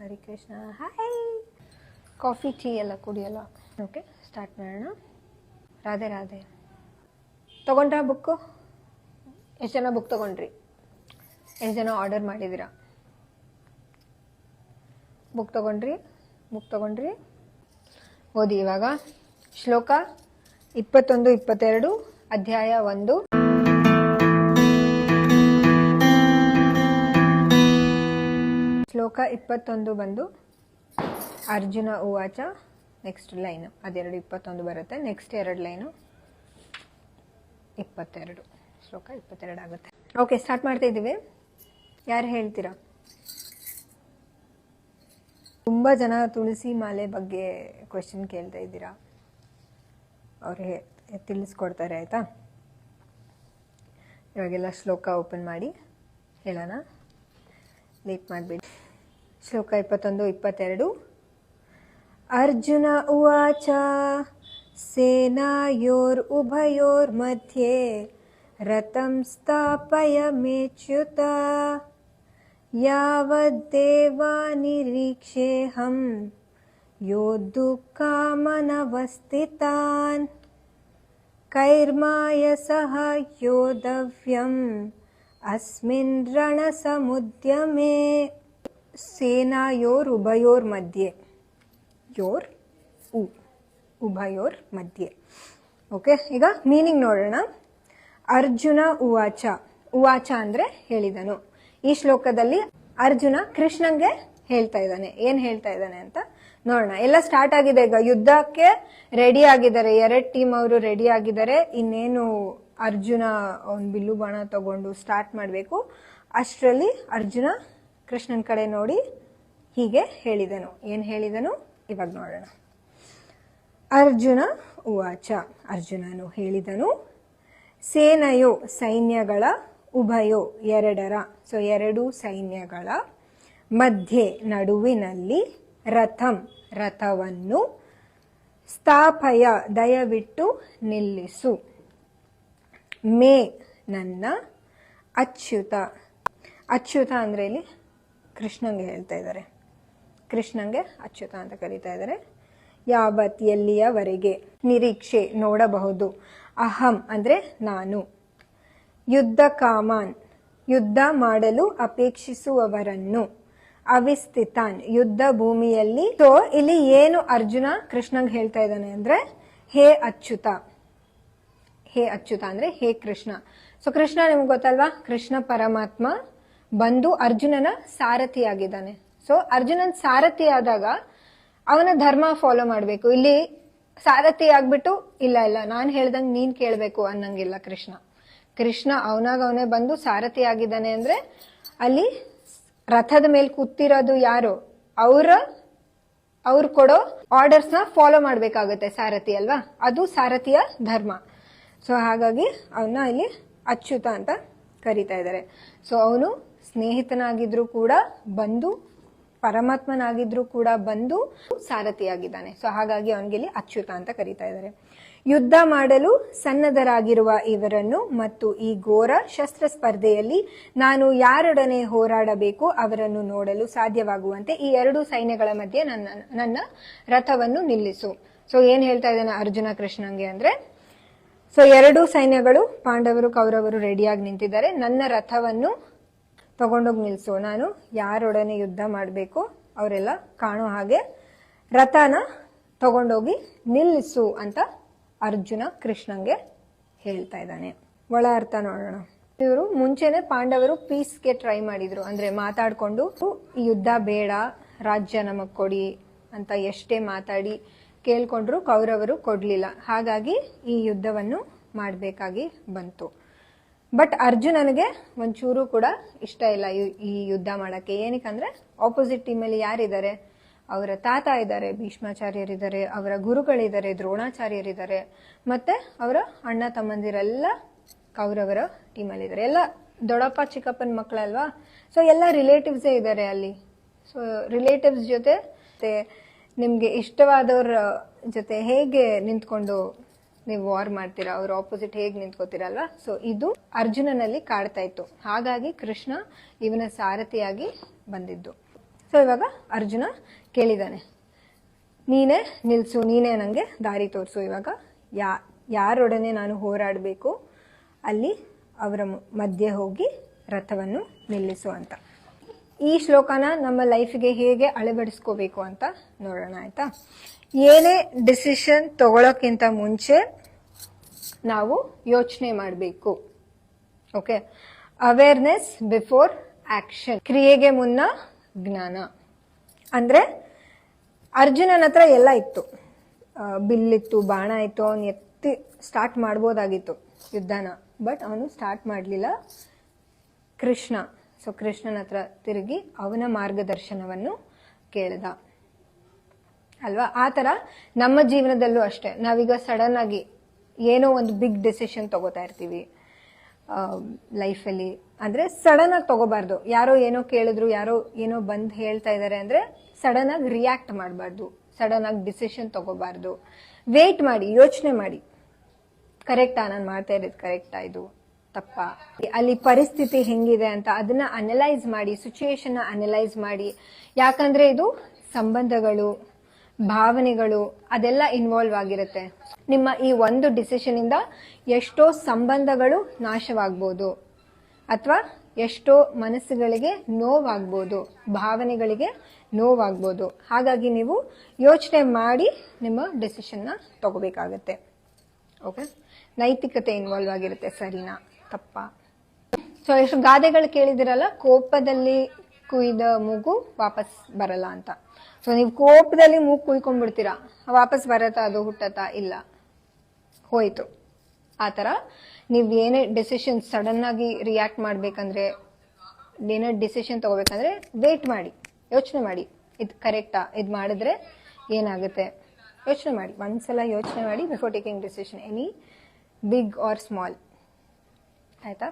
ಹರಿ Krishna. Hi. Coffee tea ಎಲ್ಲ ಕುಡಿಯಲ್ಲ. Okay, start ಮಾಡೋಣ. ರಾಧೆ ರಾಧೆ. ತೊಗೊಂಡ್ರಾ ಬುಕ್ಕು? ಎಷ್ಟು ಜನ ಬುಕ್ ತೊಗೊಂಡ್ರಿ? ಎಷ್ಟು ಜನ ಆರ್ಡರ್ ಮಾಡಿದ್ದೀರಾ? ಬುಕ್ ತೊಗೊಂಡ್ರಿ? ಓದಿ ಇವಾಗ. ಶ್ಲೋಕ 21-22, ಅಧ್ಯಾಯ 1. ಶ್ಲೋಕ 21 ಬಂದು ಅರ್ಜುನ ಉವಾಚ. ನೆಕ್ಸ್ಟ್ ಲೈನು ಅದೆರಡು 21 ಬರುತ್ತೆ. Next 2 line 22. ಶ್ಲೋಕ 22 ಆಗುತ್ತೆ. ಓಕೆ, ಸ್ಟಾರ್ಟ್ ಮಾಡ್ತಾ ಇದ್ದೀವಿ. ಯಾರು ಹೇಳ್ತೀರಾ? ತುಂಬ ಜನ ತುಳಸಿ ಮಾಲೆ ಬಗ್ಗೆ ಕ್ವೆಶನ್ ಕೇಳ್ತಾ ಇದ್ದೀರಾ. ಅವ್ರಿಗೆ ತಿಳಿಸ್ಕೊಡ್ತಾರೆ, ಆಯಿತಾ? ಇವಾಗೆಲ್ಲ ಶ್ಲೋಕ ಓಪನ್ ಮಾಡಿ ಹೇಳೋಣ, ಲೇಟ್ ಮಾಡಬೇಡಿ. ಶ್ಲೋಕ 21-22. ಅರ್ಜುನ ಉವಾಚ ಸೇನಾಯೋರುಭಯೋರ್ಮಧ್ಯೆ ರಥಂ ಸ್ಥಾಪಯಮೇಚ್ಯುತ ಯಾವದ್ದೇವ ನಿರೀಕ್ಷೇಹಂ ಯೋದ್ಧುಕಾಮನವಸ್ಥಿತಾನ್ ಕೈರ್ಮಾಯ ಸಹ ಯೋಧವ್ಯಂ ಅಸ್ಮಿನ್ ರಣಸಮುದ್ಯಮೇ. ಸೇನಾಯೋರುಭಯೋರ್ ಮಧ್ಯೆ, ಯೋರ್ ಉಭಯೋರ್ ಮಧ್ಯೆ. ಓಕೆ, ಈಗ ಮೀನಿಂಗ್ ನೋಡೋಣ. ಅರ್ಜುನ ಉವಾಚ. ಉವಾಚ ಅಂದ್ರೆ ಹೇಳಿದನು. ಈ ಶ್ಲೋಕದಲ್ಲಿ ಅರ್ಜುನ ಕೃಷ್ಣಂಗೆ ಹೇಳ್ತಾ ಇದ್ದಾನೆ. ಏನ್ ಹೇಳ್ತಾ ಇದ್ದಾನೆ ಅಂತ ನೋಡೋಣ. ಎಲ್ಲ ಸ್ಟಾರ್ಟ್ ಆಗಿದೆ. ಈಗ ಯುದ್ಧಕ್ಕೆ ರೆಡಿ ಆಗಿದ್ದಾರೆ. 2 ಟೀಮ್ ಅವರು ರೆಡಿ ಆಗಿದ್ದಾರೆ. ಇನ್ನೇನು ಅರ್ಜುನ ಒಂದು ಬಿಲ್ಲು ಬಾಣ ತಗೊಂಡು ಸ್ಟಾರ್ಟ್ ಮಾಡಬೇಕು. ಅಷ್ಟರಲ್ಲಿ ಅರ್ಜುನ ಕೃಷ್ಣನ್ ಕಡೆ ನೋಡಿ ಹೀಗೆ ಹೇಳಿದನು. ಏನ್ ಹೇಳಿದನು ಇವಾಗ ನೋಡೋಣ. ಅರ್ಜುನ ಉವಾಚ. ಅರ್ಜುನನು ಹೇಳಿದನು. ಸೇನೆಯೋ ಸೈನ್ಯಗಳ, ಉಭಯೋ ಎರಡರ, ಸೊ 2 ಸೈನ್ಯಗಳ, ಮಧ್ಯೆ ನಡುವಿನಲ್ಲಿ, ರಥಂ ರಥವನ್ನು, ಸ್ಥಾಪಯ ದಯವಿಟ್ಟು ನಿಲ್ಲಿಸು, ಮೇ ನನ್ನ, ಅಚ್ಯುತ. ಅಚ್ಯುತ ಅಂದರೆ ಇಲ್ಲಿ ಕೃಷ್ಣಂಗೆ ಹೇಳ್ತಾ ಇದ್ದಾರೆ. ಕೃಷ್ಣಂಗೆ ಅಚ್ಯುತ ಅಂತ ಕರೀತಾ ಇದ್ದಾರೆ. ಯಾವತ್ ಎಲ್ಲಿಯವರೆಗೆ, ನಿರೀಕ್ಷೆ ನೋಡಬಹುದು, ಅಹಂ ಅಂದರೆ ನಾನು, ಯುದ್ಧ ಕಾಮಾನ್ ಯುದ್ಧ ಮಾಡಲು ಅಪೇಕ್ಷಿಸುವವರನ್ನು, ಅವಿಸ್ಥಿತಾನ್ ಯುದ್ಧ ಭೂಮಿಯಲ್ಲಿ. ಸೊ ಇಲ್ಲಿ ಏನು ಅರ್ಜುನ ಕೃಷ್ಣಂಗೆ ಹೇಳ್ತಾ ಇದ್ದಾನೆ ಅಂದ್ರೆ ಹೇ ಅಚ್ಯುತ. ಹೇ ಅಚ್ಯುತ ಅಂದ್ರೆ ಹೇ ಕೃಷ್ಣ. ಸೊ ಕೃಷ್ಣ ನಿಮ್ಗೆ ಗೊತ್ತಲ್ವಾ, ಕೃಷ್ಣ ಪರಮಾತ್ಮ ಬಂದು ಅರ್ಜುನನ ಸಾರಥಿಯಾಗಿದ್ದಾನೆ. ಸೊ ಅರ್ಜುನನ್ ಸಾರಥಿ ಆದಾಗ ಅವನ ಧರ್ಮ ಫಾಲೋ ಮಾಡಬೇಕು. ಇಲ್ಲಿ ಸಾರಥಿ ಆಗ್ಬಿಟ್ಟು ಇಲ್ಲ ನಾನು ಹೇಳ್ದಂಗೆ ನೀನ್ ಕೇಳ್ಬೇಕು ಅನ್ನಂಗಿಲ್ಲ ಕೃಷ್ಣ. ಕೃಷ್ಣ ಅವನೇ ಬಂದು ಸಾರಥಿ ಆಗಿದ್ದಾನೆ ಅಂದ್ರೆ ಅಲ್ಲಿ ರಥದ ಮೇಲೆ ಕೂತಿರೋದು ಯಾರು, ಅವ್ರು ಕೊಡೋ ಆರ್ಡರ್ಸ್ ನ ಫಾಲೋ ಮಾಡ್ಬೇಕಾಗತ್ತೆ ಸಾರಥಿ ಅಲ್ವಾ. ಅದು ಸಾರಥಿಯ ಧರ್ಮ. ಸೊ ಹಾಗಾಗಿ ಅವನ್ನ ಇಲ್ಲಿ ಅಚ್ಯುತ ಅಂತ ಕರೀತಾ ಇದ್ದಾರೆ. ಸೊ ಅವನು ಸ್ನೇಹಿತನಾಗಿದ್ರು ಕೂಡ ಬಂದು, ಪರಮಾತ್ಮನಾಗಿದ್ರು ಕೂಡ ಬಂದು ಸಾರಥಿಯಾಗಿದ್ದಾನೆ. ಸೊ ಹಾಗಾಗಿ ಅವನಿಗೆ ಇಲ್ಲಿ ಅಚ್ಯುತ ಅಂತ ಕರೀತಾ ಇದ್ದಾರೆ. ಯುದ್ಧ ಮಾಡಲು ಸನ್ನದ್ಧರಾಗಿರುವ ಇವರನ್ನು ಮತ್ತು ಈ ಘೋರ ಶಸ್ತ್ರ ಸ್ಪರ್ಧೆಯಲ್ಲಿ ನಾನು ಯಾರೊಡನೆ ಹೋರಾಡಬೇಕು ಅವರನ್ನು ನೋಡಲು ಸಾಧ್ಯವಾಗುವಂತೆ ಈ 2 ಸೈನ್ಯಗಳ ಮಧ್ಯೆ ನನ್ನ ರಥವನ್ನು ನಿಲ್ಲಿಸು. ಸೊ ಏನ್ ಹೇಳ್ತಾ ಇದ್ದಾನೆ ಅರ್ಜುನ ಕೃಷ್ಣಂಗೆ ಅಂದ್ರೆ, ಸೊ 2 ಸೈನ್ಯಗಳು, ಪಾಂಡವರು ಕೌರವರು ರೆಡಿಯಾಗಿ ನಿಂತಿದ್ದಾರೆ. ನನ್ನ ರಥವನ್ನು ತಗೊಂಡೋಗಿ ನಿಲ್ಲಿಸು. ನಾನು ಯಾರೊಡನೆ ಯುದ್ಧ ಮಾಡಬೇಕು ಅವರೆಲ್ಲ ಕಾಣೋ ಹಾಗೆ ರಥನ ತಗೊಂಡೋಗಿ ನಿಲ್ಲಿಸು ಅಂತ ಅರ್ಜುನ ಕೃಷ್ಣಂಗೆ ಹೇಳ್ತಾ ಇದ್ದಾನೆ. ಒಳ ಅರ್ಥ ನೋಡೋಣ. ಇವರು ಮುಂಚೆನೆ ಪಾಂಡವರು ಪೀಸ್ಗೆ ಟ್ರೈ ಮಾಡಿದ್ರು. ಅಂದ್ರೆ ಮಾತಾಡ್ಕೊಂಡು ಈ ಯುದ್ಧ ಬೇಡ, ರಾಜ್ಯ ನಮಗ್ ಕೊಡಿ ಅಂತ ಎಷ್ಟೇ ಮಾತಾಡಿ ಕೇಳ್ಕೊಂಡ್ರು ಕೌರವರು ಕೊಡ್ಲಿಲ್ಲ. ಹಾಗಾಗಿ ಈ ಯುದ್ಧವನ್ನು ಮಾಡಬೇಕಾಗಿ ಬಂತು. ಬಟ್ ಅರ್ಜುನನಿಗೆ ಒಂಚೂರು ಕೂಡ ಇಷ್ಟ ಇಲ್ಲ ಈ ಯುದ್ಧ ಮಾಡಕ್ಕೆ. ಏನಕ್ಕಂದ್ರೆ ಆಪೋಸಿಟ್ ಟೀಮಲ್ಲಿ ಯಾರಿದ್ದಾರೆ, ಅವರ ತಾತ ಇದ್ದಾರೆ, ಭೀಷ್ಮಾಚಾರ್ಯರಿದ್ದಾರೆ, ಅವರ ಗುರುಗಳಿದ್ದಾರೆ, ದ್ರೋಣಾಚಾರ್ಯರಿದ್ದಾರೆ, ಮತ್ತೆ ಅವರ ಅಣ್ಣ ತಮ್ಮಂದಿರೆಲ್ಲ ಕೌರವರ ಟೀಮಲ್ಲಿ ಇದ್ದಾರೆ. ಎಲ್ಲ ದೊಡ್ಡಪ್ಪ ಚಿಕ್ಕಪ್ಪನ ಮಕ್ಕಳಲ್ವಾ. ಸೊ ಎಲ್ಲ ರಿಲೇಟಿವ್ಸೇ ಇದ್ದಾರೆ ಅಲ್ಲಿ. ಸೊ ರಿಲೇಟಿವ್ಸ್ ಜೊತೆ ನಿಮ್ಗೆ ಇಷ್ಟವಾದವ್ರ ಜೊತೆ ಹೇಗೆ ನಿಂತ್ಕೊಂಡು ನೀವು ವಾರ್ ಮಾಡ್ತೀರಾ, ಅವ್ರ ಆಪೋಸಿಟ್ ಹೇಗೆ ನಿಂತ್ಕೋತೀರಲ್ವಾ. ಸೊ ಇದು ಅರ್ಜುನನಲ್ಲಿ ಕಾಡ್ತಾ ಇತ್ತು. ಹಾಗಾಗಿ ಕೃಷ್ಣ ಇವನ ಸಾರಥಿಯಾಗಿ ಬಂದಿದ್ದು. ಸೊ ಇವಾಗ ಅರ್ಜುನ ಕೇಳಿದಾನೆ, ನೀನೇ ನಿಲ್ಸು, ನೀನೇ ನನಗೆ ದಾರಿ ತೋರಿಸು, ಇವಾಗ ಯಾರೊಡನೆ ನಾನು ಹೋರಾಡಬೇಕು ಅಲ್ಲಿ ಅವರ ಮಧ್ಯೆ ಹೋಗಿ ರಥವನ್ನು ನಿಲ್ಲಿಸು ಅಂತ. ಈ ಶ್ಲೋಕನ ನಮ್ಮ ಲೈಫಿಗೆ ಹೇಗೆ ಅಳವಡಿಸ್ಕೋಬೇಕು ಅಂತ ನೋಡೋಣ ಆಯ್ತಾ. ಏನೇ ಡಿಸಿಷನ್ ತಗೊಳ್ಳೋಕ್ಕಿಂತ ಮುಂಚೆ ನಾವು ಯೋಚನೆ ಮಾಡಬೇಕು. ಓಕೆ, ಅವೇರ್ನೆಸ್ ಬಿಫೋರ್ ಆಕ್ಷನ್, ಕ್ರಿಯೆಗೆ ಮುನ್ನ ಜ್ಞಾನ. ಅಂದ್ರೆ ಅರ್ಜುನನ ಹತ್ರ ಎಲ್ಲ ಇತ್ತು, ಬಿಲ್ಲಿತ್ತು, ಬಾಣ ಇತ್ತು, ಅವನು ಎತ್ತಿ ಸ್ಟಾರ್ಟ್ ಮಾಡ್ಬೋದಾಗಿತ್ತು ಯುದ್ಧನ, ಬಟ್ ಅವನು ಸ್ಟಾರ್ಟ್ ಮಾಡಲಿಲ್ಲ. ಕೃಷ್ಣ, ಸೊ ಕೃಷ್ಣನ ಹತ್ರ ತಿರುಗಿ ಅವನ ಮಾರ್ಗದರ್ಶನವನ್ನು ಕೇಳ್ದ ಅಲ್ವಾ. ಆ ಥರ ನಮ್ಮ ಜೀವನದಲ್ಲೂ ಅಷ್ಟೇ, ನಾವೀಗ ಸಡನ್ ಆಗಿ ಏನೋ ಒಂದು ಬಿಗ್ ಡೆಸಿಷನ್ ತಗೋತಾ ಇರ್ತೀವಿ ಲೈಫಲ್ಲಿ. ಅಂದರೆ ಸಡನ್ ಆಗಿ ತಗೋಬಾರ್ದು. ಯಾರೋ ಏನೋ ಕೇಳಿದ್ರು, ಯಾರೋ ಏನೋ ಬಂದು ಹೇಳ್ತಾ ಇದ್ದಾರೆ ಅಂದರೆ ಸಡನ್ ಆಗಿ ರಿಯಾಕ್ಟ್ ಮಾಡಬಾರ್ದು, ಸಡನ್ ಆಗಿ ಡಿಸಿಷನ್ ತಗೋಬಾರ್ದು. ವೇಟ್ ಮಾಡಿ, ಯೋಚನೆ ಮಾಡಿ, ಕರೆಕ್ಟಾ ನಾನು ಮಾಡ್ತಾ ಇರೋದು, ಕರೆಕ್ಟಾ ಇದು ತಪ್ಪಾ, ಅಲ್ಲಿ ಪರಿಸ್ಥಿತಿ ಹೆಂಗಿದೆ ಅಂತ ಅದನ್ನ ಅನಲೈಸ್ ಮಾಡಿ, ಸಿಚುಯೇಷನ್ ಅನಲೈಸ್ ಮಾಡಿ. ಯಾಕಂದ್ರೆ ಇದು ಸಂಬಂಧಗಳು, ಭಾವನೆಗಳು ಅದೆಲ್ಲ ಇನ್ವಾಲ್ವ್ ಆಗಿರುತ್ತೆ. ನಿಮ್ಮ ಈ ಒಂದು ಡಿಸಿಷನ್ ಇಂದ ಎಷ್ಟೋ ಸಂಬಂಧಗಳು ನಾಶವಾಗ್ಬೋದು, ಅಥವಾ ಎಷ್ಟೋ ಮನಸ್ಸುಗಳಿಗೆ ನೋವಾಗ್ಬೋದು, ಭಾವನೆಗಳಿಗೆ ನೋವಾಗ್ಬೋದು. ಹಾಗಾಗಿ ನೀವು ಯೋಚನೆ ಮಾಡಿ ನಿಮ್ಮ ಡಿಸಿಷನ್ನ ತಗೋಬೇಕಾಗತ್ತೆ. ಓಕೆ, ನೈತಿಕತೆ ಇನ್ವಾಲ್ವ್ ಆಗಿರುತ್ತೆ, ಸರಿನಾ ತಪ್ಪಾ. ಸೊ ಎಷ್ಟು ಗಾದೆಗಳು ಕೇಳಿದಿರಲ್ಲ, ಕೋಪದಲ್ಲಿ ಕುಯ್ದ ಮೂಗು ವಾಪಸ್ ಬರಲ್ಲ ಅಂತ. ಸೊ ನೀವು ಕೋಪದಲ್ಲಿ ಮೂಗು ಕುಯ್ಕೊಂಡ್ಬಿಡ್ತೀರಾ, ವಾಪಸ್ ಬರತ್ತಾ ಅದು, ಹುಟ್ಟತ್ತಾ? ಇಲ್ಲ, ಹೋಯ್ತು. ಆ ಥರ ನೀವು ಏನೇ ಡಿಸಿಷನ್ ಸಡನ್ ಆಗಿ ರಿಯಾಕ್ಟ್ ಮಾಡ್ಬೇಕಂದ್ರೆ, ಏನೇ ಡಿಸಿಷನ್ ತಗೋಬೇಕಂದ್ರೆ ವೇಟ್ ಮಾಡಿ, ಯೋಚನೆ ಮಾಡಿ, ಇದು ಕರೆಕ್ಟಾ, ಇದು ಮಾಡಿದ್ರೆ ಏನಾಗುತ್ತೆ ಯೋಚನೆ ಮಾಡಿ. ಒಂದ್ಸಲ ಯೋಚನೆ ಮಾಡಿ before taking decision, any big or small ಆಯ್ತಾ.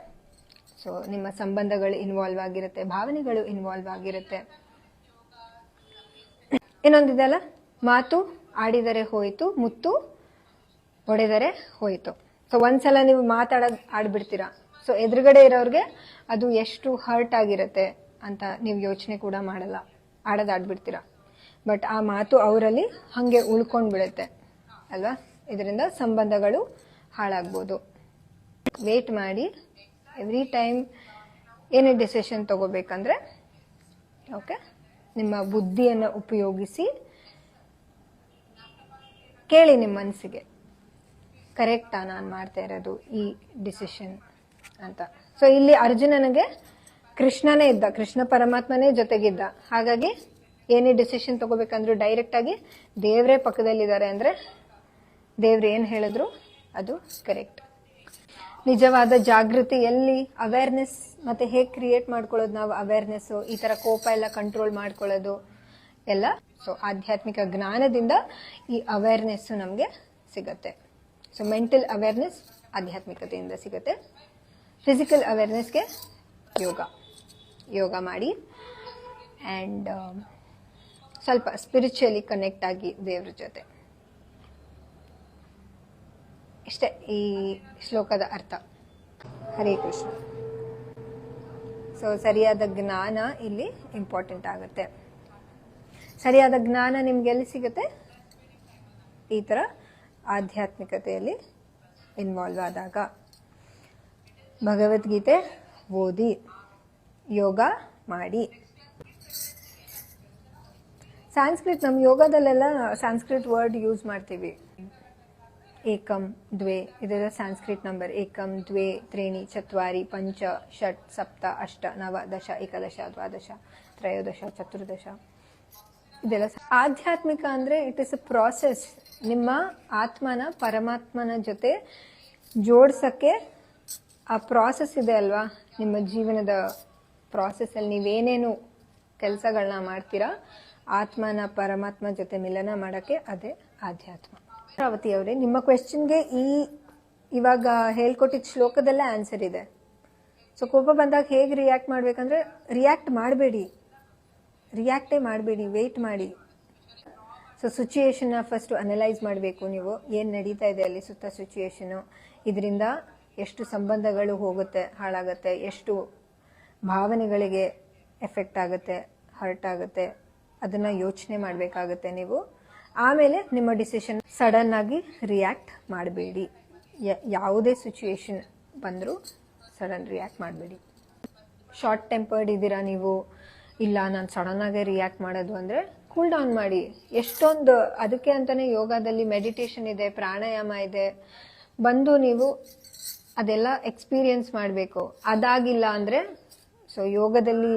ಸೊ ನಿಮ್ಮ ಸಂಬಂಧಗಳು ಇನ್ವಾಲ್ವ್ ಆಗಿರುತ್ತೆ, ಭಾವನೆಗಳು ಇನ್ವಾಲ್ವ್ ಆಗಿರುತ್ತೆ. ಇನ್ನೊಂದಿದೆಲ್ಲ, ಮಾತು ಆಡಿದರೆ ಹೋಯ್ತು, ಮುತ್ತು ಹೊಡೆದರೆ ಹೋಯ್ತು. ಸೊ ಒಂದ್ಸಲ ನೀವು ಆಡ್ಬಿಡ್ತೀರಾ, ಸೊ ಎದುರುಗಡೆ ಇರೋರಿಗೆ ಅದು ಎಷ್ಟು ಹರ್ಟ್ ಆಗಿರುತ್ತೆ ಅಂತ ನೀವು ಯೋಚನೆ ಕೂಡ ಮಾಡಲ್ಲ, ಆಡೋದಾಡ್ಬಿಡ್ತೀರಾ. ಬಟ್ ಆ ಮಾತು ಅವರಲ್ಲಿ ಹಾಗೆ ಉಳ್ಕೊಂಡ್ಬಿಡುತ್ತೆ ಅಲ್ವಾ. ಇದರಿಂದ ಸಂಬಂಧಗಳು ಹಾಳಾಗ್ಬೋದು. ವೇಟ್ ಮಾಡಿ, ಎವ್ರಿ ಟೈಮ್ ಏನೇ ಡಿಸಿಷನ್ ತಗೋಬೇಕಂದ್ರೆ ಓಕೆ, ನಿಮ್ಮ ಬುದ್ಧಿಯನ್ನು ಉಪಯೋಗಿಸಿ ಕೇಳಿ ನಿಮ್ಮ ಮನಸ್ಸಿಗೆ, ಕರೆಕ್ಟಾ ನಾನು ಮಾಡ್ತಾ ಇರೋದು ಈ ಡಿಸಿಷನ್ ಅಂತ. ಸೊ ಇಲ್ಲಿ ಅರ್ಜುನನಿಗೆ ಕೃಷ್ಣನೇ ಇದ್ದ, ಕೃಷ್ಣ ಪರಮಾತ್ಮನೇ ಜೊತೆಗಿದ್ದ. ಹಾಗಾಗಿ ಏನೇ ಡಿಸಿಷನ್ ತಗೋಬೇಕಂದ್ರೂ ಡೈರೆಕ್ಟ್ ಆಗಿ ದೇವ್ರೇ ಪಕ್ಕದಲ್ಲಿದ್ದಾರೆ ಅಂದ್ರೆ ದೇವ್ರು ಏನ್ ಹೇಳಿದ್ರು ಅದು ಕರೆಕ್ಟ್. ನಿಜವಾದ ಜಾಗೃತಿ ಎಲ್ಲಿ? ಅವೇರ್ನೆಸ್. ಮತ್ತೆ ಹೇಗೆ ಕ್ರಿಯೇಟ್ ಮಾಡ್ಕೊಳ್ಳೋದು ನಾವು ಅವೇರ್ನೆಸ್, ಈ ತರ ಕೋಪ ಎಲ್ಲ ಕಂಟ್ರೋಲ್ ಮಾಡ್ಕೊಳ್ಳೋದು ಎಲ್ಲ. ಸೊ ಆಧ್ಯಾತ್ಮಿಕ ಜ್ಞಾನದಿಂದ ಈ ಅವೇರ್ನೆಸ್ ನಮಗೆ ಸಿಗತ್ತೆ. ಸೊ ಮೆಂಟಲ್ ಅವೇರ್ನೆಸ್ ಆಧ್ಯಾತ್ಮಿಕತೆಯಿಂದ ಸಿಗುತ್ತೆ. ಫಿಸಿಕಲ್ ಅವೇರ್ನೆಸ್ಗೆ ಯೋಗ ಮಾಡಿ ಆ್ಯಂಡ್ ಸ್ವಲ್ಪ ಸ್ಪಿರಿಚುಯಲಿ ಕನೆಕ್ಟ್ ಆಗಿ ದೇವ್ರ ಜೊತೆ. ಇಷ್ಟೇ ಈ ಶ್ಲೋಕದ ಅರ್ಥ. ಹರೇ ಕೃಷ್ಣ. ಸೊ ಸರಿಯಾದ ಜ್ಞಾನ ಇಲ್ಲಿ ಇಂಪಾರ್ಟೆಂಟ್ ಆಗುತ್ತೆ. ಸರಿಯಾದ ಜ್ಞಾನ ನಿಮ್ಗೆ ಎಲ್ಲಿ ಸಿಗುತ್ತೆ? ಈ ಥರ ಆಧ್ಯಾತ್ಮಿಕತೆಯಲ್ಲಿ ಇನ್ವಾಲ್ವ್ ಆದಾಗ. ಭಗವದ್ಗೀತೆ ಓದಿ, ಯೋಗ ಮಾಡಿ. ಸಾಂಸ್ಕ್ರಿಟ್, ನಮ್ಮ ಯೋಗದಲ್ಲೆಲ್ಲ ಸಾಂಸ್ಕ್ರಿಟ್ ವರ್ಡ್ ಯೂಸ್ ಮಾಡ್ತೀವಿ. ಏಕಂ, ದ್ವೇ, ಇದೆಲ್ಲ ಸಾಂಸ್ಕ್ರಿಟ್ ನಂಬರ್. ಏಕಂ, ದ್ವೇ, ತ್ರೀಣಿ, ಚತ್ವಾರಿ, ಪಂಚ, ಷಟ್, ಸಪ್ತ, ಅಷ್ಟ, ನವ, ದಶ, ಏಕದಶ, ದ್ವಾದಶ, ತ್ರಯೋದಶ, ಚತುರ್ದಶ, ಇದೆಲ್ಲ. ಆಧ್ಯಾತ್ಮಿಕ ಅಂದರೆ ಇಟ್ ಇಸ್ ಅ ಪ್ರಾಸೆಸ್. ನಿಮ್ಮ ಆತ್ಮನ ಪರಮಾತ್ಮನ ಜೊತೆ ಜೋಡ್ಸಕ್ಕೆ ಆ ಪ್ರಾಸೆಸ್ ಇದೆ ಅಲ್ವಾ. ನಿಮ್ಮ ಜೀವನದ ಪ್ರಾಸೆಸ್ಸಲ್ಲಿ ನೀವೇನೇನು ಕೆಲಸಗಳನ್ನ ಮಾಡ್ತೀರಾ, ಆತ್ಮನ ಪರಮಾತ್ಮ ಜೊತೆ ಮಿಲನ ಮಾಡೋಕ್ಕೆ ಅದೇ ಆಧ್ಯಾತ್ಮ. ರಾವತಿ ಅವರೇ, ನಿಮ್ಮ ಕ್ವೆಶ್ಚನ್ಗೆ ಇವಾಗ ಹೇಳ್ಕೊಟ್ಟಿದ್ದ ಶ್ಲೋಕದಲ್ಲೇ ಆನ್ಸರ್ ಇದೆ. ಸೊ ಕೋಪ ಬಂದಾಗ ಹೇಗೆ ರಿಯಾಕ್ಟ್ ಮಾಡ್ಬೇಕಂದ್ರೆ, ರಿಯಾಕ್ಟೇ ಮಾಡಬೇಡಿ, ವೇಟ್ ಮಾಡಿ. ಸೊ ಸಿಚುಯೇಷನ್ನ ಫಸ್ಟ್ ಅನಲೈಸ್ ಮಾಡಬೇಕು ನೀವು, ಏನು ನಡೀತಾ ಇದೆ ಅಲ್ಲಿ ಸುತ್ತ ಸಿಚುಯೇಷನು, ಇದರಿಂದ ಎಷ್ಟು ಸಂಬಂಧಗಳು ಹೋಗುತ್ತೆ, ಹಾಳಾಗುತ್ತೆ, ಎಷ್ಟು ಭಾವನೆಗಳಿಗೆ ಎಫೆಕ್ಟ್ ಆಗುತ್ತೆ, ಹರ್ಟ್ ಆಗುತ್ತೆ. ಅದನ್ನ ಯೋಚನೆ ಮಾಡಬೇಕಾಗುತ್ತೆ ನೀವು. ಆಮೇಲೆ ನಿಮ್ಮ ಡಿಸಿಷನ್ ಸಡನ್ ಆಗಿ ರಿಯಾಕ್ಟ್ ಮಾಡಬೇಡಿ. ಯಾವುದೇ ಸಿಚುವೇಶನ್ ಬಂದರೂ ಸಡನ್ ರಿಯಾಕ್ಟ್ ಮಾಡಬೇಡಿ. ಶಾರ್ಟ್ ಟೆಂಪರ್ಡ್ ಇದ್ದೀರಾ ನೀವು, ಇಲ್ಲ ನಾನು ಸಡನ್ ಆಗಿ ರಿಯಾಕ್ಟ್ ಮಾಡೋದು ಅಂದರೆ ಕೂಲ್ ಡೌನ್ ಮಾಡಿ. ಎಷ್ಟೊಂದು ಅದಕ್ಕೆ ಅಂತಾನೆ ಯೋಗದಲ್ಲಿ ಮೆಡಿಟೇಷನ್ ಇದೆ, ಪ್ರಾಣಾಯಾಮ ಇದೆ. ಬಂದು ನೀವು ಅದೆಲ್ಲ ಎಕ್ಸ್ಪೀರಿಯನ್ಸ್ ಮಾಡಬೇಕು. ಅದಾಗಿಲ್ಲ ಅಂದರೆ ಸೊ ಯೋಗದಲ್ಲಿ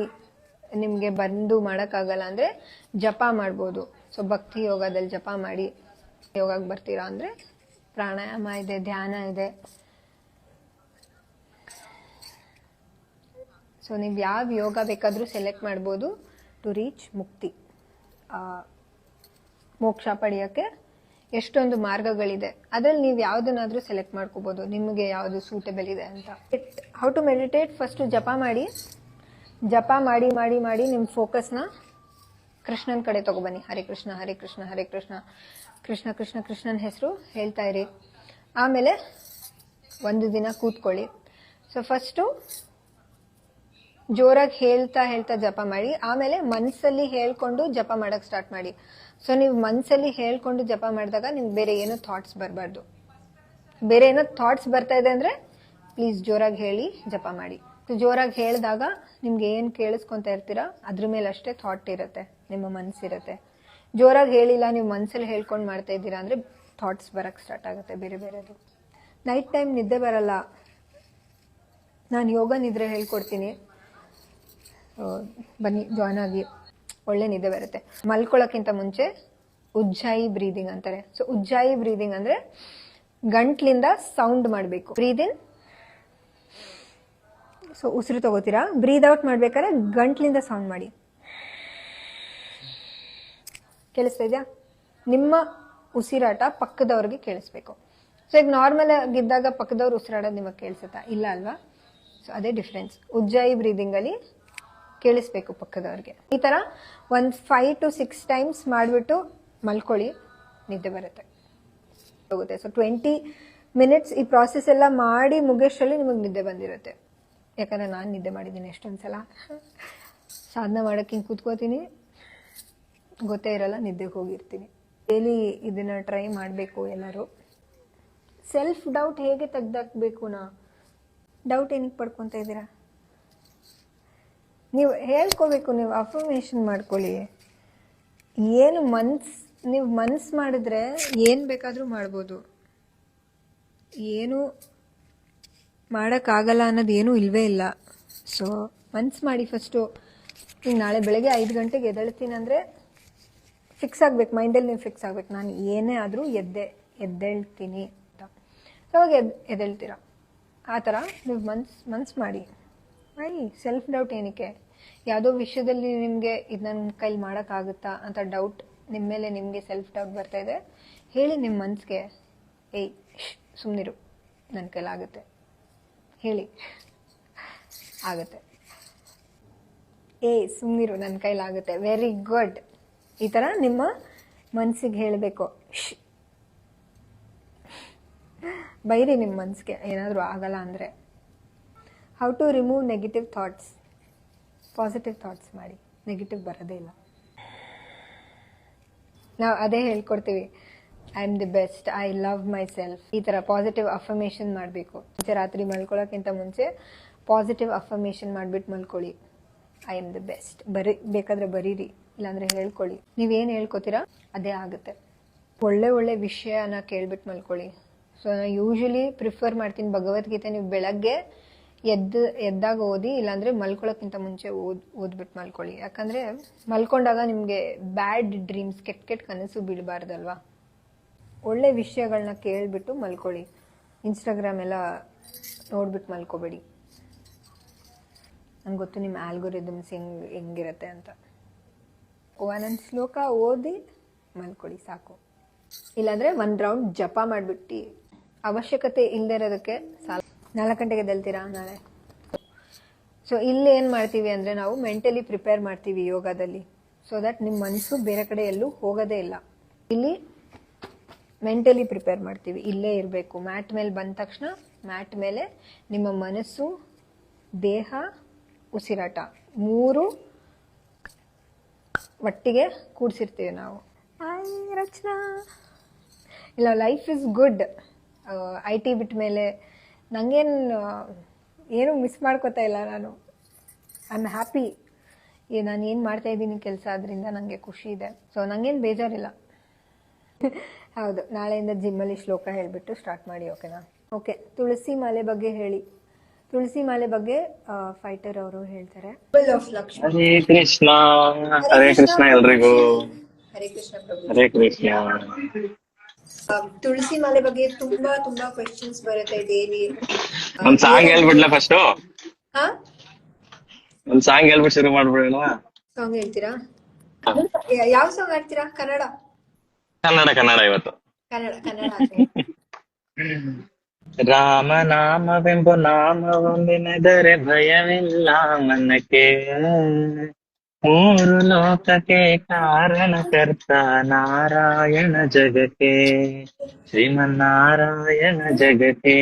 ನಿಮಗೆ ಬಂದು ಮಾಡೋಕ್ಕಾಗಲ್ಲ ಅಂದರೆ ಜಪ ಮಾಡ್ಬೋದು. ಸೊ ಭಕ್ತಿ ಯೋಗದಲ್ಲಿ ಜಪ ಮಾಡಿ ಯೋಗಕ್ಕೆ ಬರ್ತೀರಾ ಅಂದರೆ ಪ್ರಾಣಾಯಾಮ ಇದೆ, ಧ್ಯಾನ ಇದೆ. ಸೊ ನೀವು ಯಾವ ಯೋಗ ಬೇಕಾದರೂ ಸೆಲೆಕ್ಟ್ ಮಾಡ್ಬೋದು ಟು ರೀಚ್ ಮುಕ್ತಿ. ಮೋಕ್ಷ ಪಡೆಯೋಕ್ಕೆ ಎಷ್ಟೊಂದು ಮಾರ್ಗಗಳಿದೆ. ಅದರಲ್ಲಿ ನೀವು ಯಾವುದನ್ನಾದರೂ ಸೆಲೆಕ್ಟ್ ಮಾಡ್ಕೋಬೋದು, ನಿಮಗೆ ಯಾವುದು ಸೂಟಬಲ್ ಇದೆ ಅಂತ. ಹೌ ಟು ಮೆಡಿಟೇಟ್, ಫಸ್ಟು ಜಪ ಮಾಡಿ. ಜಪ ಮಾಡಿ ಮಾಡಿ ಮಾಡಿ ನಿಮ್ಮ ಫೋಕಸ್ನ ಕೃಷ್ಣನ ಕಡೆ ತಗೊಬನ್ನಿ. ಹರೇ ಕೃಷ್ಣ ಹರೇ ಕೃಷ್ಣ ಹರೇ ಕೃಷ್ಣ, ಕೃಷ್ಣ ಕೃಷ್ಣ ಕೃಷ್ಣನ ಹೆಸರು ಹೇಳ್ತಾ ಇರಿ. ಆಮೇಲೆ ಒಂದು ದಿನ ಕೂತ್ಕೊಳ್ಳಿ. ಸೊ ಫಸ್ಟು ಜೋರಾಗಿ ಹೇಳ್ತಾ ಹೇಳ್ತಾ ಜಪ ಮಾಡಿ. ಆಮೇಲೆ ಮನಸ್ಸಲ್ಲಿ ಹೇಳ್ಕೊಂಡು ಜಪ ಮಾಡೋಕ್ಕೆ ಸ್ಟಾರ್ಟ್ ಮಾಡಿ. ಸೊ ನೀವು ಮನಸ್ಸಲ್ಲಿ ಹೇಳ್ಕೊಂಡು ಜಪ ಮಾಡಿದಾಗ ನಿಮ್ಗೆ ಬೇರೆ ಏನೋ ಥಾಟ್ಸ್ ಬರಬಾರ್ದು. ಬೇರೆ ಏನೋ ಥಾಟ್ಸ್ ಬರ್ತಾ ಇದೆ ಅಂದರೆ ಪ್ಲೀಸ್ ಜೋರಾಗಿ ಹೇಳಿ ಜಪ ಮಾಡಿ. ಜೋರಾಗಿ ಹೇಳಿದಾಗ ನಿಮ್ಗೆ ಏನು ಕೇಳಿಸ್ಕೊತಾ ಇರ್ತೀರಾ ಅದ್ರ ಮೇಲೆ ಅಷ್ಟೇ ಥಾಟ್ ಇರುತ್ತೆ, ನಿಮ್ಮ ಮನಸ್ಸಿರುತ್ತೆ. ಜೋರಾಗಿ ಹೇಳಿಲ್ಲ, ನೀವು ಮನಸ್ಸಲ್ಲಿ ಹೇಳ್ಕೊಂಡು ಮಾಡ್ತಾ ಇದ್ದೀರಾ ಅಂದರೆ ಥಾಟ್ಸ್ ಬರೋಕ್ಕೆ ಸ್ಟಾರ್ಟ್ ಆಗುತ್ತೆ ಬೇರೆ ಬೇರೆದು. ನೈಟ್ ಟೈಮ್ ನಿದ್ದೆ ಬರಲ್ಲ, ನಾನು ಯೋಗ ನಿದ್ರೆ ಹೇಳ್ಕೊಡ್ತೀನಿ, ಬನ್ನಿ ಜಾಯ್ನ್ ಆಗಿ, ಒಳ್ಳೆ ನಿದ್ದೆ ಬರುತ್ತೆ. ಮಲ್ಕೊಳ್ಳೋಕ್ಕಿಂತ ಮುಂಚೆ ಉಜ್ಜಾಯಿ ಬ್ರೀದಿಂಗ್ ಅಂತಾರೆ. ಸೊ ಉಜ್ಜಾಯಿ ಬ್ರೀದಿಂಗ್ ಅಂದರೆ ಗಂಟ್ಲಿಂದ ಸೌಂಡ್ ಮಾಡಬೇಕು. ಬ್ರೀದ್ ಇನ್, ಸೊ ಉಸಿರು ತಗೋತೀರಾ. ಬ್ರೀದ್ ಔಟ್ ಮಾಡ್ಬೇಕಾದ್ರೆ ಗಂಟ್ಲಿಂದ ಸೌಂಡ್ ಮಾಡಿ. ಕೇಳಿಸ್ತಾ ಇದೆಯಾ? ನಿಮ್ಮ ಉಸಿರಾಟ ಪಕ್ಕದವ್ರಿಗೆ ಕೇಳಿಸ್ಬೇಕು. ಸೊ ಈಗ ನಾರ್ಮಲ್ ಆಗಿದ್ದಾಗ ಪಕ್ಕದವ್ರು ಉಸಿರಾಡೋದು ನಿಮಗೆ ಕೇಳಿಸುತ್ತಾ? ಇಲ್ಲ ಅಲ್ವಾ? ಸೊ ಅದೇ ಡಿಫ್ರೆನ್ಸ್. ಉಜ್ಜಾಯಿ ಬ್ರೀದಿಂಗ್ ಅಲ್ಲಿ ಕೇಳಿಸ್ಬೇಕು ಪಕ್ಕದವ್ರಿಗೆ. ಈ ತರ ಒಂದು 5 to 6 ಟೈಮ್ಸ್ ಮಾಡಿಬಿಟ್ಟು ಮಲ್ಕೊಳ್ಳಿ, ನಿದ್ದೆ ಬರುತ್ತೆ ಹೋಗುತ್ತೆ. ಸೊ 20 minutes ಈ ಪ್ರಾಸೆಸ್ ಎಲ್ಲ ಮಾಡಿ ಮುಗಿಯೋಷ್ಟರಲ್ಲಿ ನಿಮಗೆ ನಿದ್ದೆ ಬಂದಿರುತ್ತೆ. ಯಾಕಂದ್ರೆ ನಾನು ನಿದ್ದೆ ಮಾಡಿದ್ದೀನಿ ಎಷ್ಟೊಂದು ಸಲ. ಸಾಧನೆ ಮಾಡೋಕ್ಕೆ ಹಿಂಗೆ ಕೂತ್ಕೋತೀನಿ, ಗೊತ್ತೇ ಇರಲ್ಲ ನಿದ್ದೆಗೆ ಹೋಗಿರ್ತೀನಿ. ಡೈಲಿ ಇದನ್ನ ಟ್ರೈ ಮಾಡಬೇಕು ಎಲ್ಲರೂ. ಸೆಲ್ಫ್ ಡೌಟ್ ಹೇಗೆ ತೆಗ್ದಾಕ್ಬೇಕು? ಡೌಟ್ ಏನಕ್ಕೆ ಪಡ್ಕೊತಾ ಇದ್ದೀರಾ? ನೀವು ಹೇಳ್ಕೋಬೇಕು, ನೀವು ಅಫರ್ಮೇಷನ್ ಮಾಡ್ಕೊಳ್ಳಿ. ಏನು ನೀವು ಮನ್ಸು ಮಾಡಿದ್ರೆ ಏನು ಬೇಕಾದರೂ ಮಾಡ್ಬೋದು. ಏನು ಮಾಡೋಕ್ಕಾಗಲ್ಲ ಅನ್ನೋದು ಏನೂ ಇಲ್ಲವೇ ಇಲ್ಲ. ಸೊ ಮನ್ಸು ಮಾಡಿ ಫಸ್ಟು. ಈಗ ನಾಳೆ ಬೆಳಗ್ಗೆ 5 ಗಂಟೆಗೆ ಎದ್ದೇಳ್ತೀನಿ ಅಂದರೆ ಫಿಕ್ಸ್ ಆಗಬೇಕು, ಮೈಂಡಲ್ಲಿ ನೀವು ಫಿಕ್ಸ್ ಆಗಬೇಕು, ನಾನು ಏನೇ ಆದರೂ ಎದ್ದೇಳ್ತೀನಿ ಅಂತ. ಸೊ ಅವಾಗ ಎದ್ದೇಳ್ತೀರ. ಆ ಥರ ನೀವು ಮನ್ಸು ಮಾಡಿ. ಸೆಲ್ಫ್ ಡೌಟ್ ಏನಕ್ಕೆ? ಯಾವುದೋ ವಿಷಯದಲ್ಲಿ ನಿಮಗೆ ಇದು ನನ್ನ ಕೈಲಿ ಮಾಡೋಕ್ಕಾಗುತ್ತಾ ಅಂತ ಡೌಟ್ ನಿಮ್ಮ ಮೇಲೆ ನಿಮಗೆ ಸೆಲ್ಫ್ ಡೌಟ್ ಬರ್ತಾ ಇದೆ, ಹೇಳಿ ನಿಮ್ಮ ಮನಸ್ಸಿಗೆ, ಏಯ್ ಸುಮ್ಮನಿರು, ನನ್ನ ಕೈಲಾಗುತ್ತೆ ಹೇಳಿ, ಆಗುತ್ತೆ. ಏಯ್ ಸುಮ್ಮನಿರು, ನನ್ನ ಕೈಲಾಗುತ್ತೆ, ವೆರಿ ಗುಡ್. ಈ ಥರ ನಿಮ್ಮ ಮನಸ್ಸಿಗೆ ಹೇಳಬೇಕು. ಬೈರಿ ನಿಮ್ಮ ಮನಸ್ಸಿಗೆ ಏನಾದರೂ ಆಗಲ್ಲ ಅಂದರೆ. How to remove negative thoughts. Positive thoughts ಮಾಡಿ, ನೆಗೆಟಿವ್ ಬರೋದೇ ಇಲ್ಲ. ನಾವು ಅದೇ ಹೇಳ್ಕೊಡ್ತೀವಿ, I am the best, I love myself. ಈ ಥರ ಪಾಸಿಟಿವ್ ಅಫರ್ಮೇಷನ್ ಮಾಡಬೇಕು. ರಾತ್ರಿ ಮಲ್ಕೊಳ್ಳೋಕ್ಕಿಂತ ಮುಂಚೆ ಪಾಸಿಟಿವ್ ಅಫರ್ಮೇಷನ್ ಮಾಡಿಬಿಟ್ಟು ಮಲ್ಕೊಳ್ಳಿ. I am the best. ಬೇಕಾದರೆ ಬರೀರಿ, ಇಲ್ಲಾಂದರೆ ಹೇಳ್ಕೊಳ್ಳಿ. ನೀವೇನು ಹೇಳ್ಕೊತೀರಾ ಅದೇ ಆಗುತ್ತೆ. ಒಳ್ಳೆ ವಿಷಯನ ಕೇಳ್ಬಿಟ್ಟು ಮಲ್ಕೊಳ್ಳಿ. ಸೊ ನಾನು ಯೂಶಲಿ ಪ್ರಿಫರ್ ಮಾಡ್ತೀನಿ ಭಗವದ್ಗೀತೆ ನೀವು ಬೆಳಗ್ಗೆ ಎದ್ದಾಗ ಓದಿ, ಇಲ್ಲಾಂದರೆ ಮಲ್ಕೊಳ್ಳೋಕ್ಕಿಂತ ಮುಂಚೆ ಓದ್ಬಿಟ್ಟು ಮಲ್ಕೊಳ್ಳಿ. ಯಾಕಂದರೆ ಮಲ್ಕೊಂಡಾಗ ನಿಮಗೆ ಬ್ಯಾಡ್ ಡ್ರೀಮ್ಸ್, ಕೆಟ್ಟ ಕನಸು ಬೀಳಬಾರ್ದಲ್ವಾ. ಒಳ್ಳೆ ವಿಷಯಗಳನ್ನ ಕೇಳಿಬಿಟ್ಟು ಮಲ್ಕೊಳ್ಳಿ. ಇನ್ಸ್ಟಾಗ್ರಾಮ್ ಎಲ್ಲ ನೋಡ್ಬಿಟ್ಟು ಮಲ್ಕೋಬೇಡಿ. ನಂಗೆ ಗೊತ್ತು ನಿಮ್ಮ ಆಲ್ಗೋರಿದಮ್ಸ್ ಹೆಂಗಿರುತ್ತೆ ಅಂತ. ಒಂದೊಂದು ಶ್ಲೋಕ ಓದಿ ಮಲ್ಕೊಳ್ಳಿ ಸಾಕು. ಇಲ್ಲಾಂದರೆ 1 ರೌಂಡ್ ಜಪ ಮಾಡಿಬಿಟ್ಟು, ಅವಶ್ಯಕತೆ ಇಲ್ಲದೆ ಇರೋದಕ್ಕೆ 4 ಗಂಟೆಗೆ ಎದ್ದೇಳ್ತೀರಾ ನಾಳೆ. ಸೊ ಇಲ್ಲಿ ಏನು ಮಾಡ್ತೀವಿ ಅಂದರೆ ನಾವು ಮೆಂಟಲಿ ಪ್ರಿಪೇರ್ ಮಾಡ್ತೀವಿ ಯೋಗದಲ್ಲಿ, ಸೊ ದಟ್ ನಿಮ್ಮ ಮನಸ್ಸು ಬೇರೆ ಕಡೆ ಎಲ್ಲೂ ಹೋಗೋದೇ ಇಲ್ಲ. ಇಲ್ಲಿ ಮೆಂಟಲಿ ಪ್ರಿಪೇರ್ ಮಾಡ್ತೀವಿ, ಇಲ್ಲೇ ಇರಬೇಕು. ಮ್ಯಾಟ್ ಮೇಲೆ ಬಂದ ತಕ್ಷಣ ಮ್ಯಾಟ್ ಮೇಲೆ ನಿಮ್ಮ ಮನಸ್ಸು, ದೇಹ, ಉಸಿರಾಟ 3 ಒಟ್ಟಿಗೆ ಕೂಡ್ಸಿರ್ತೀವಿ ನಾವು. ಹಾಯ್ ರಚನಾ. ಇಲ್ಲ, life is good. I T ಬಿಟ್ಟ ಮೇಲೆ ನನಗೇನು ಏನು ಮಿಸ್ ಮಾಡ್ಕೋತಾ ಇಲ್ಲ ನಾನು. I am happy. ನಾನು ಏನು ಮಾಡ್ತಾ ಇದ್ದೀನಿ ಕೆಲಸ, ಅದರಿಂದ ನನಗೆ ಖುಷಿ ಇದೆ. ಸೊ ನನಗೇನು ಬೇಜಾರಿಲ್ಲ. ಹೌದು, ನಾಳೆಯಿಂದ ಜಿಮ್ಮಲ್ಲಿ ಶ್ಲೋಕ ಹೇಳಿಬಿಟ್ಟು ಸ್ಟಾರ್ಟ್ ಮಾಡಿ, ಓಕೆನಾ? ಓಕೆ, ತುಳಸಿ ಮಾಲೆ ಬಗ್ಗೆ ಹೇಳಿ. ತುಳಸಿ ಮಾಲೆ ಬಗ್ಗೆ ಫೈಟರ್ ಅವರು ಹೇಳ್ತಾರೆ. ಹರೇ ಕೃಷ್ಣ. ಹರೇ ಕೃಷ್ಣ ಎಲ್ರಿಗೂ. ಹರೇ ಕೃಷ್ಣ ಪ್ರಭು. ಹರೇ ಕೃಷ್ಣ. ತುಳಸಿ ಮಾಲೆ ಬಗ್ಗೆ ತುಂಬಾ ತುಂಬಾ ಕ್ವೆಶ್ಚನ್ಸ್ ಬರುತ್ತೆ ಡೈಲಿ. ಒಂದ್ ಸಾಂಗ್ ಹೇಳ್ಬಿಡ್ಲಾ ಫಸ್ಟ್? ಹಾ, ಒಂದ್ ಸಾಂಗ್ ಹೇಳ್ಬಿಟ್ಟು ಶುರು ಮಾಡ್ಬಿಡೋಣ. ಸಾಂಗ್ ಹೇಳ್ತೀರಾ? ಯಾವ ಸಾಂಗ್ ಆಡ್ತೀರಾ? ಕನ್ನಡ ಕನ್ನಡ ಇವತ್ತು. ಕನ್ನಡ ರಾಮನಾಮವೆಂಬ ನಾಮವೊಂದೆನೆದರೆ ಭಯವಿಲ್ಲ ಮನಕ್ಕೆ. ಮೂರು ಲೋಕಕ್ಕೆ ಕಾರಣಕರ್ತ ನಾರಾಯಣ ಜಗಕ್ಕೆ. ಶ್ರೀಮನ್ನಾರಾಯಣ ಜಗಕ್ಕೆ.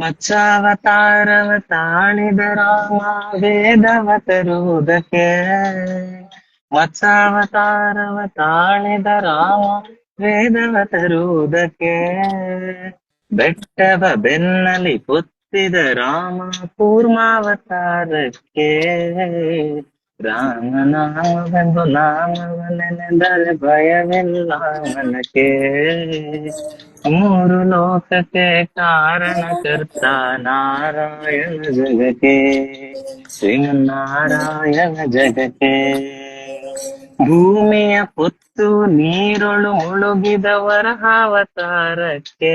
ಮತ್ಸ್ಯಾವತಾರವ ತಾಳಿದ ರಾಮ ವೇದವ ತರುವುದಕ್ಕೆ. ಮತ್ಸ್ಯಾವತಾರವ ತಾಳಿದ ರಾಮ ವೇದವ ತರುವುದಕ್ಕೆ. ಬೆಟ್ಟವ ಬೆನ್ನಲಿ ಪೊತ್ತಿದ ರಾಮ ಕೂರ್ಮಾವತಾರಕ್ಕೆ. ರಾಮನಾಮವೆಂದು ನಾಮವನೆನೆದರೆ ಭಯವಿಲ್ಲ ಮನಕ್ಕೆ. ಮೂರು ಲೋಕಕ್ಕೆ ಕಾರಣಕರ್ತ ನಾರಾಯಣ ಜಗಕ್ಕೆ. ಶ್ರೀಮನ್ನಾರಾಯಣ ಜಗಕ್ಕೆ. ಭೂಮಿಯ ಪೊತ್ತು ನೀರೊಳು ಮುಳುಗಿದ ವರಹಾವತಾರಕ್ಕೆ.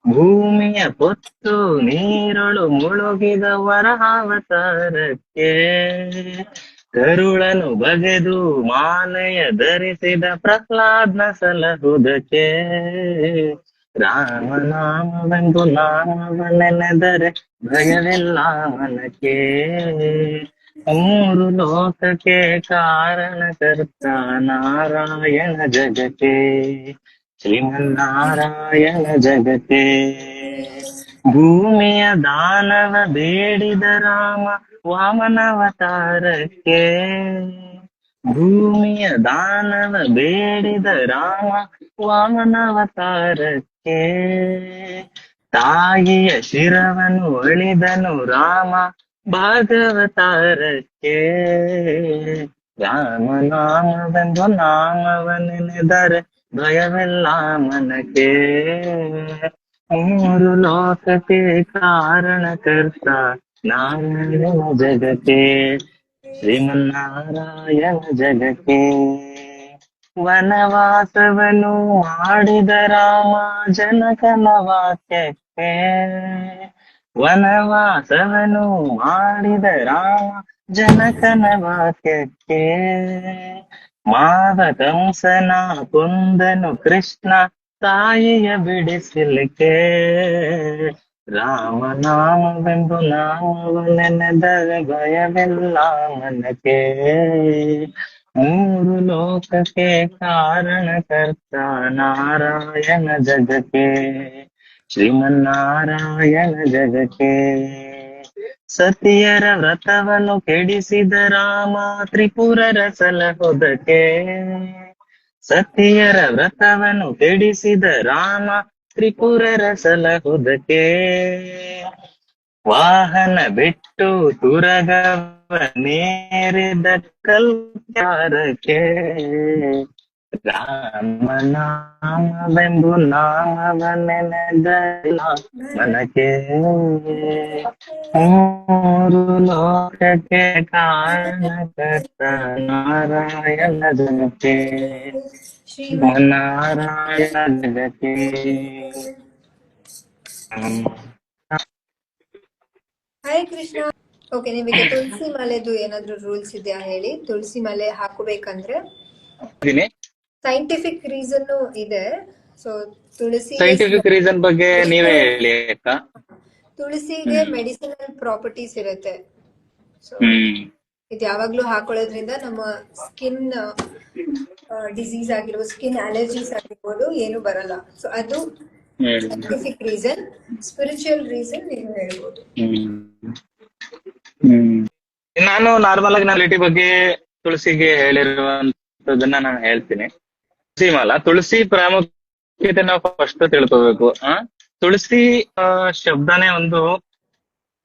ಭೂಮಿಯ ಪೊತ್ತು ನೀರೊಳು ಮುಳುಗಿದ ವರಹಾವತಾರಕ್ಕೆ. ಕರುಳನು ಬಗೆದು ಮಾಲೆಯ ಧರಿಸಿದ ಪ್ರಹ್ಲಾದ್ನ ಸಲಹುದಕ್ಕೆ. ರಾಮನಾಮವೆಂದು ನಾಮವನೆನೆದರೆ ಭಯವಿಲ್ಲ ಮನಕ್ಕೆ. ಮೂರು ಲೋಕಕ್ಕೆ ಕಾರಣಕರ್ತ ನಾರಾಯಣ ಜಗಕ್ಕೆ. ಶ್ರೀಮನ್ನಾರಾಯಣ ಜಗಕ್ಕೆ. ಭೂಮಿಯ ದಾನವ ಬೇಡಿದ ರಾಮ ವಾಮನಾವತಾರಕ್ಕೆ. ಭೂಮಿಯ ದಾನವ ಬೇಡಿದ ರಾಮ ವಾಮನಾವತಾರಕ್ಕೆ. ತಾಯಿಯ ಶಿರವನ್ನು ಒಳಿದನು ರಾಮ ಭಾಗವತಾರಕ್ಕೆ. ರಾಮನಾಮವೆಂದು ನಾಮವನೆನೆದರೆ ಭಯವಿಲ್ಲ ಮನಕ್ಕೆ. ಮೂರು ಲೋಕಕ್ಕೆ ಕಾರಣಕರ್ತ ನಾರಾಯಣ ಜಗಕ್ಕೆ. ಶ್ರೀಮನ್ನಾರಾಯಣ ಜಗಕ್ಕೆ. ವನವಾಸವನ್ನು ಮಾಡಿದ ರಾಮ ಜನಕನ ವಾಕ್ಯಕ್ಕೆ. ವನವಾಸವನ್ನು ಮಾಡಿದ ರಾಮ ಜನಕನ ವಾಕ್ಯಕ್ಕೆ. ಮಾವ ಕಂಸನ ಕೊಂದನು ಕೃಷ್ಣ ತಾಯಿಯ ಬಿಡಿಸಲಿಕ್ಕೆ. ರಾಮನಾಮವೆಂದು ನಾಮವನೆನೆದರೆ ಭಯವಿಲ್ಲ ಮನಕ್ಕೆ. ಮೂರು ಲೋಕಕ್ಕೆ ಕಾರಣಕರ್ತ ನಾರಾಯಣ ಜಗಕ್ಕೆ. ಶ್ರೀಮನ್ನಾರಾಯಣ ಜಗಕ್ಕೆ. ಸತಿಯರ ವ್ರತವನ್ನು ಕೆಡಿಸಿದ ರಾಮ ತ್ರಿಪುರರ ಸಲಹುದಕ್ಕೆ. ಸತಿಯರ ವ್ರತವನ್ನು ಕೆಡಿಸಿದ ರಾಮ ತ್ರಿಪುರರ ಸಲಹುದಕ್ಕೆ. ವಾಹನ ಬಿಟ್ಟು ತುರಗವನೇರಿದ ಕಲ್ಪಾರಕ್ಕೆ. ರಾಮನಾಮವೆಂಬು ನಾಮವನೆನೆದಲ್ಲ ಮನಕ್ಕೆ. ಮೂರು ಲೋಕಕ್ಕೆ ಕಾರಣಕರ್ತ ನಾರಾಯಣ ಜಗಕ್ಕೆ. ನಾರಾಯಣ ಜಗಕ್ಕೆ. ಹರೇ ಕೃಷ್ಣ. ಓಕೆ, ನಿಮಗೆ ತುಳಸಿ ಮಾಲೆದು ಏನಾದ್ರು ರೂಲ್ಸ್ ಇದೆಯಾ ಹೇಳಿ. ತುಳಸಿ ಮಾಲೆ ಹಾಕಬೇಕಂದ್ರೆ ಸೈಂಟಿಫಿಕ್ ರೀಸನ್ ಇದೆ. ಸೊ ತುಳಸಿ ಸೈಂಟಿಫಿಕ್ ರೀಸನ್ ಬಗ್ಗೆ ನೀವೇ ಹೇಳಿ ಅಕ್ಕ. ತುಳಸಿಗೆ ಮೆಡಿಸಿನಲ್ ಪ್ರಾಪರ್ಟೀಸ್ ಇರುತ್ತೆ. ಸೊ ಇದು ಯಾವಾಗ್ಲೂ ಹಾಕೊಳ್ಳೋದ್ರಿಂದ ನಮ್ಮ ಸ್ಕಿನ್ ಡಿಸೀಸ್ ಆಗಿರ್ಬೋದು, ಸ್ಕಿನ್ ಅಲರ್ಜೀಸ್ ಆಗಿರ್ಬೋದು, ಏನು ಬರಲ್ಲ. ಸೊ ಅದು ಸೈಂಟಿಫಿಕ್ ರೀಸನ್. ಸ್ಪಿರಿಚುವಲ್ ರೀಸನ್ ನೀವು ಹೇಳ್ಬೋದು. ನಾನು ನಾರ್ಮಲ್ ಆಗಿ ನಾಲಿಟಿ ಬಗ್ಗೆ ತುಳಸಿಗೆ ಹೇಳಿರುವಂತದನ್ನ ನಾನು ಹೇಳ್ತೀನಿ. ತುಳಸಿ ಮಾಲ, ತುಳಸಿ ಪ್ರಾಮುಖ್ಯತೆ ನಾವು ಫಸ್ಟ್ ತಿಳ್ಕೋಬೇಕು. ತುಳಸಿ ಶಬ್ದನೇ ಒಂದು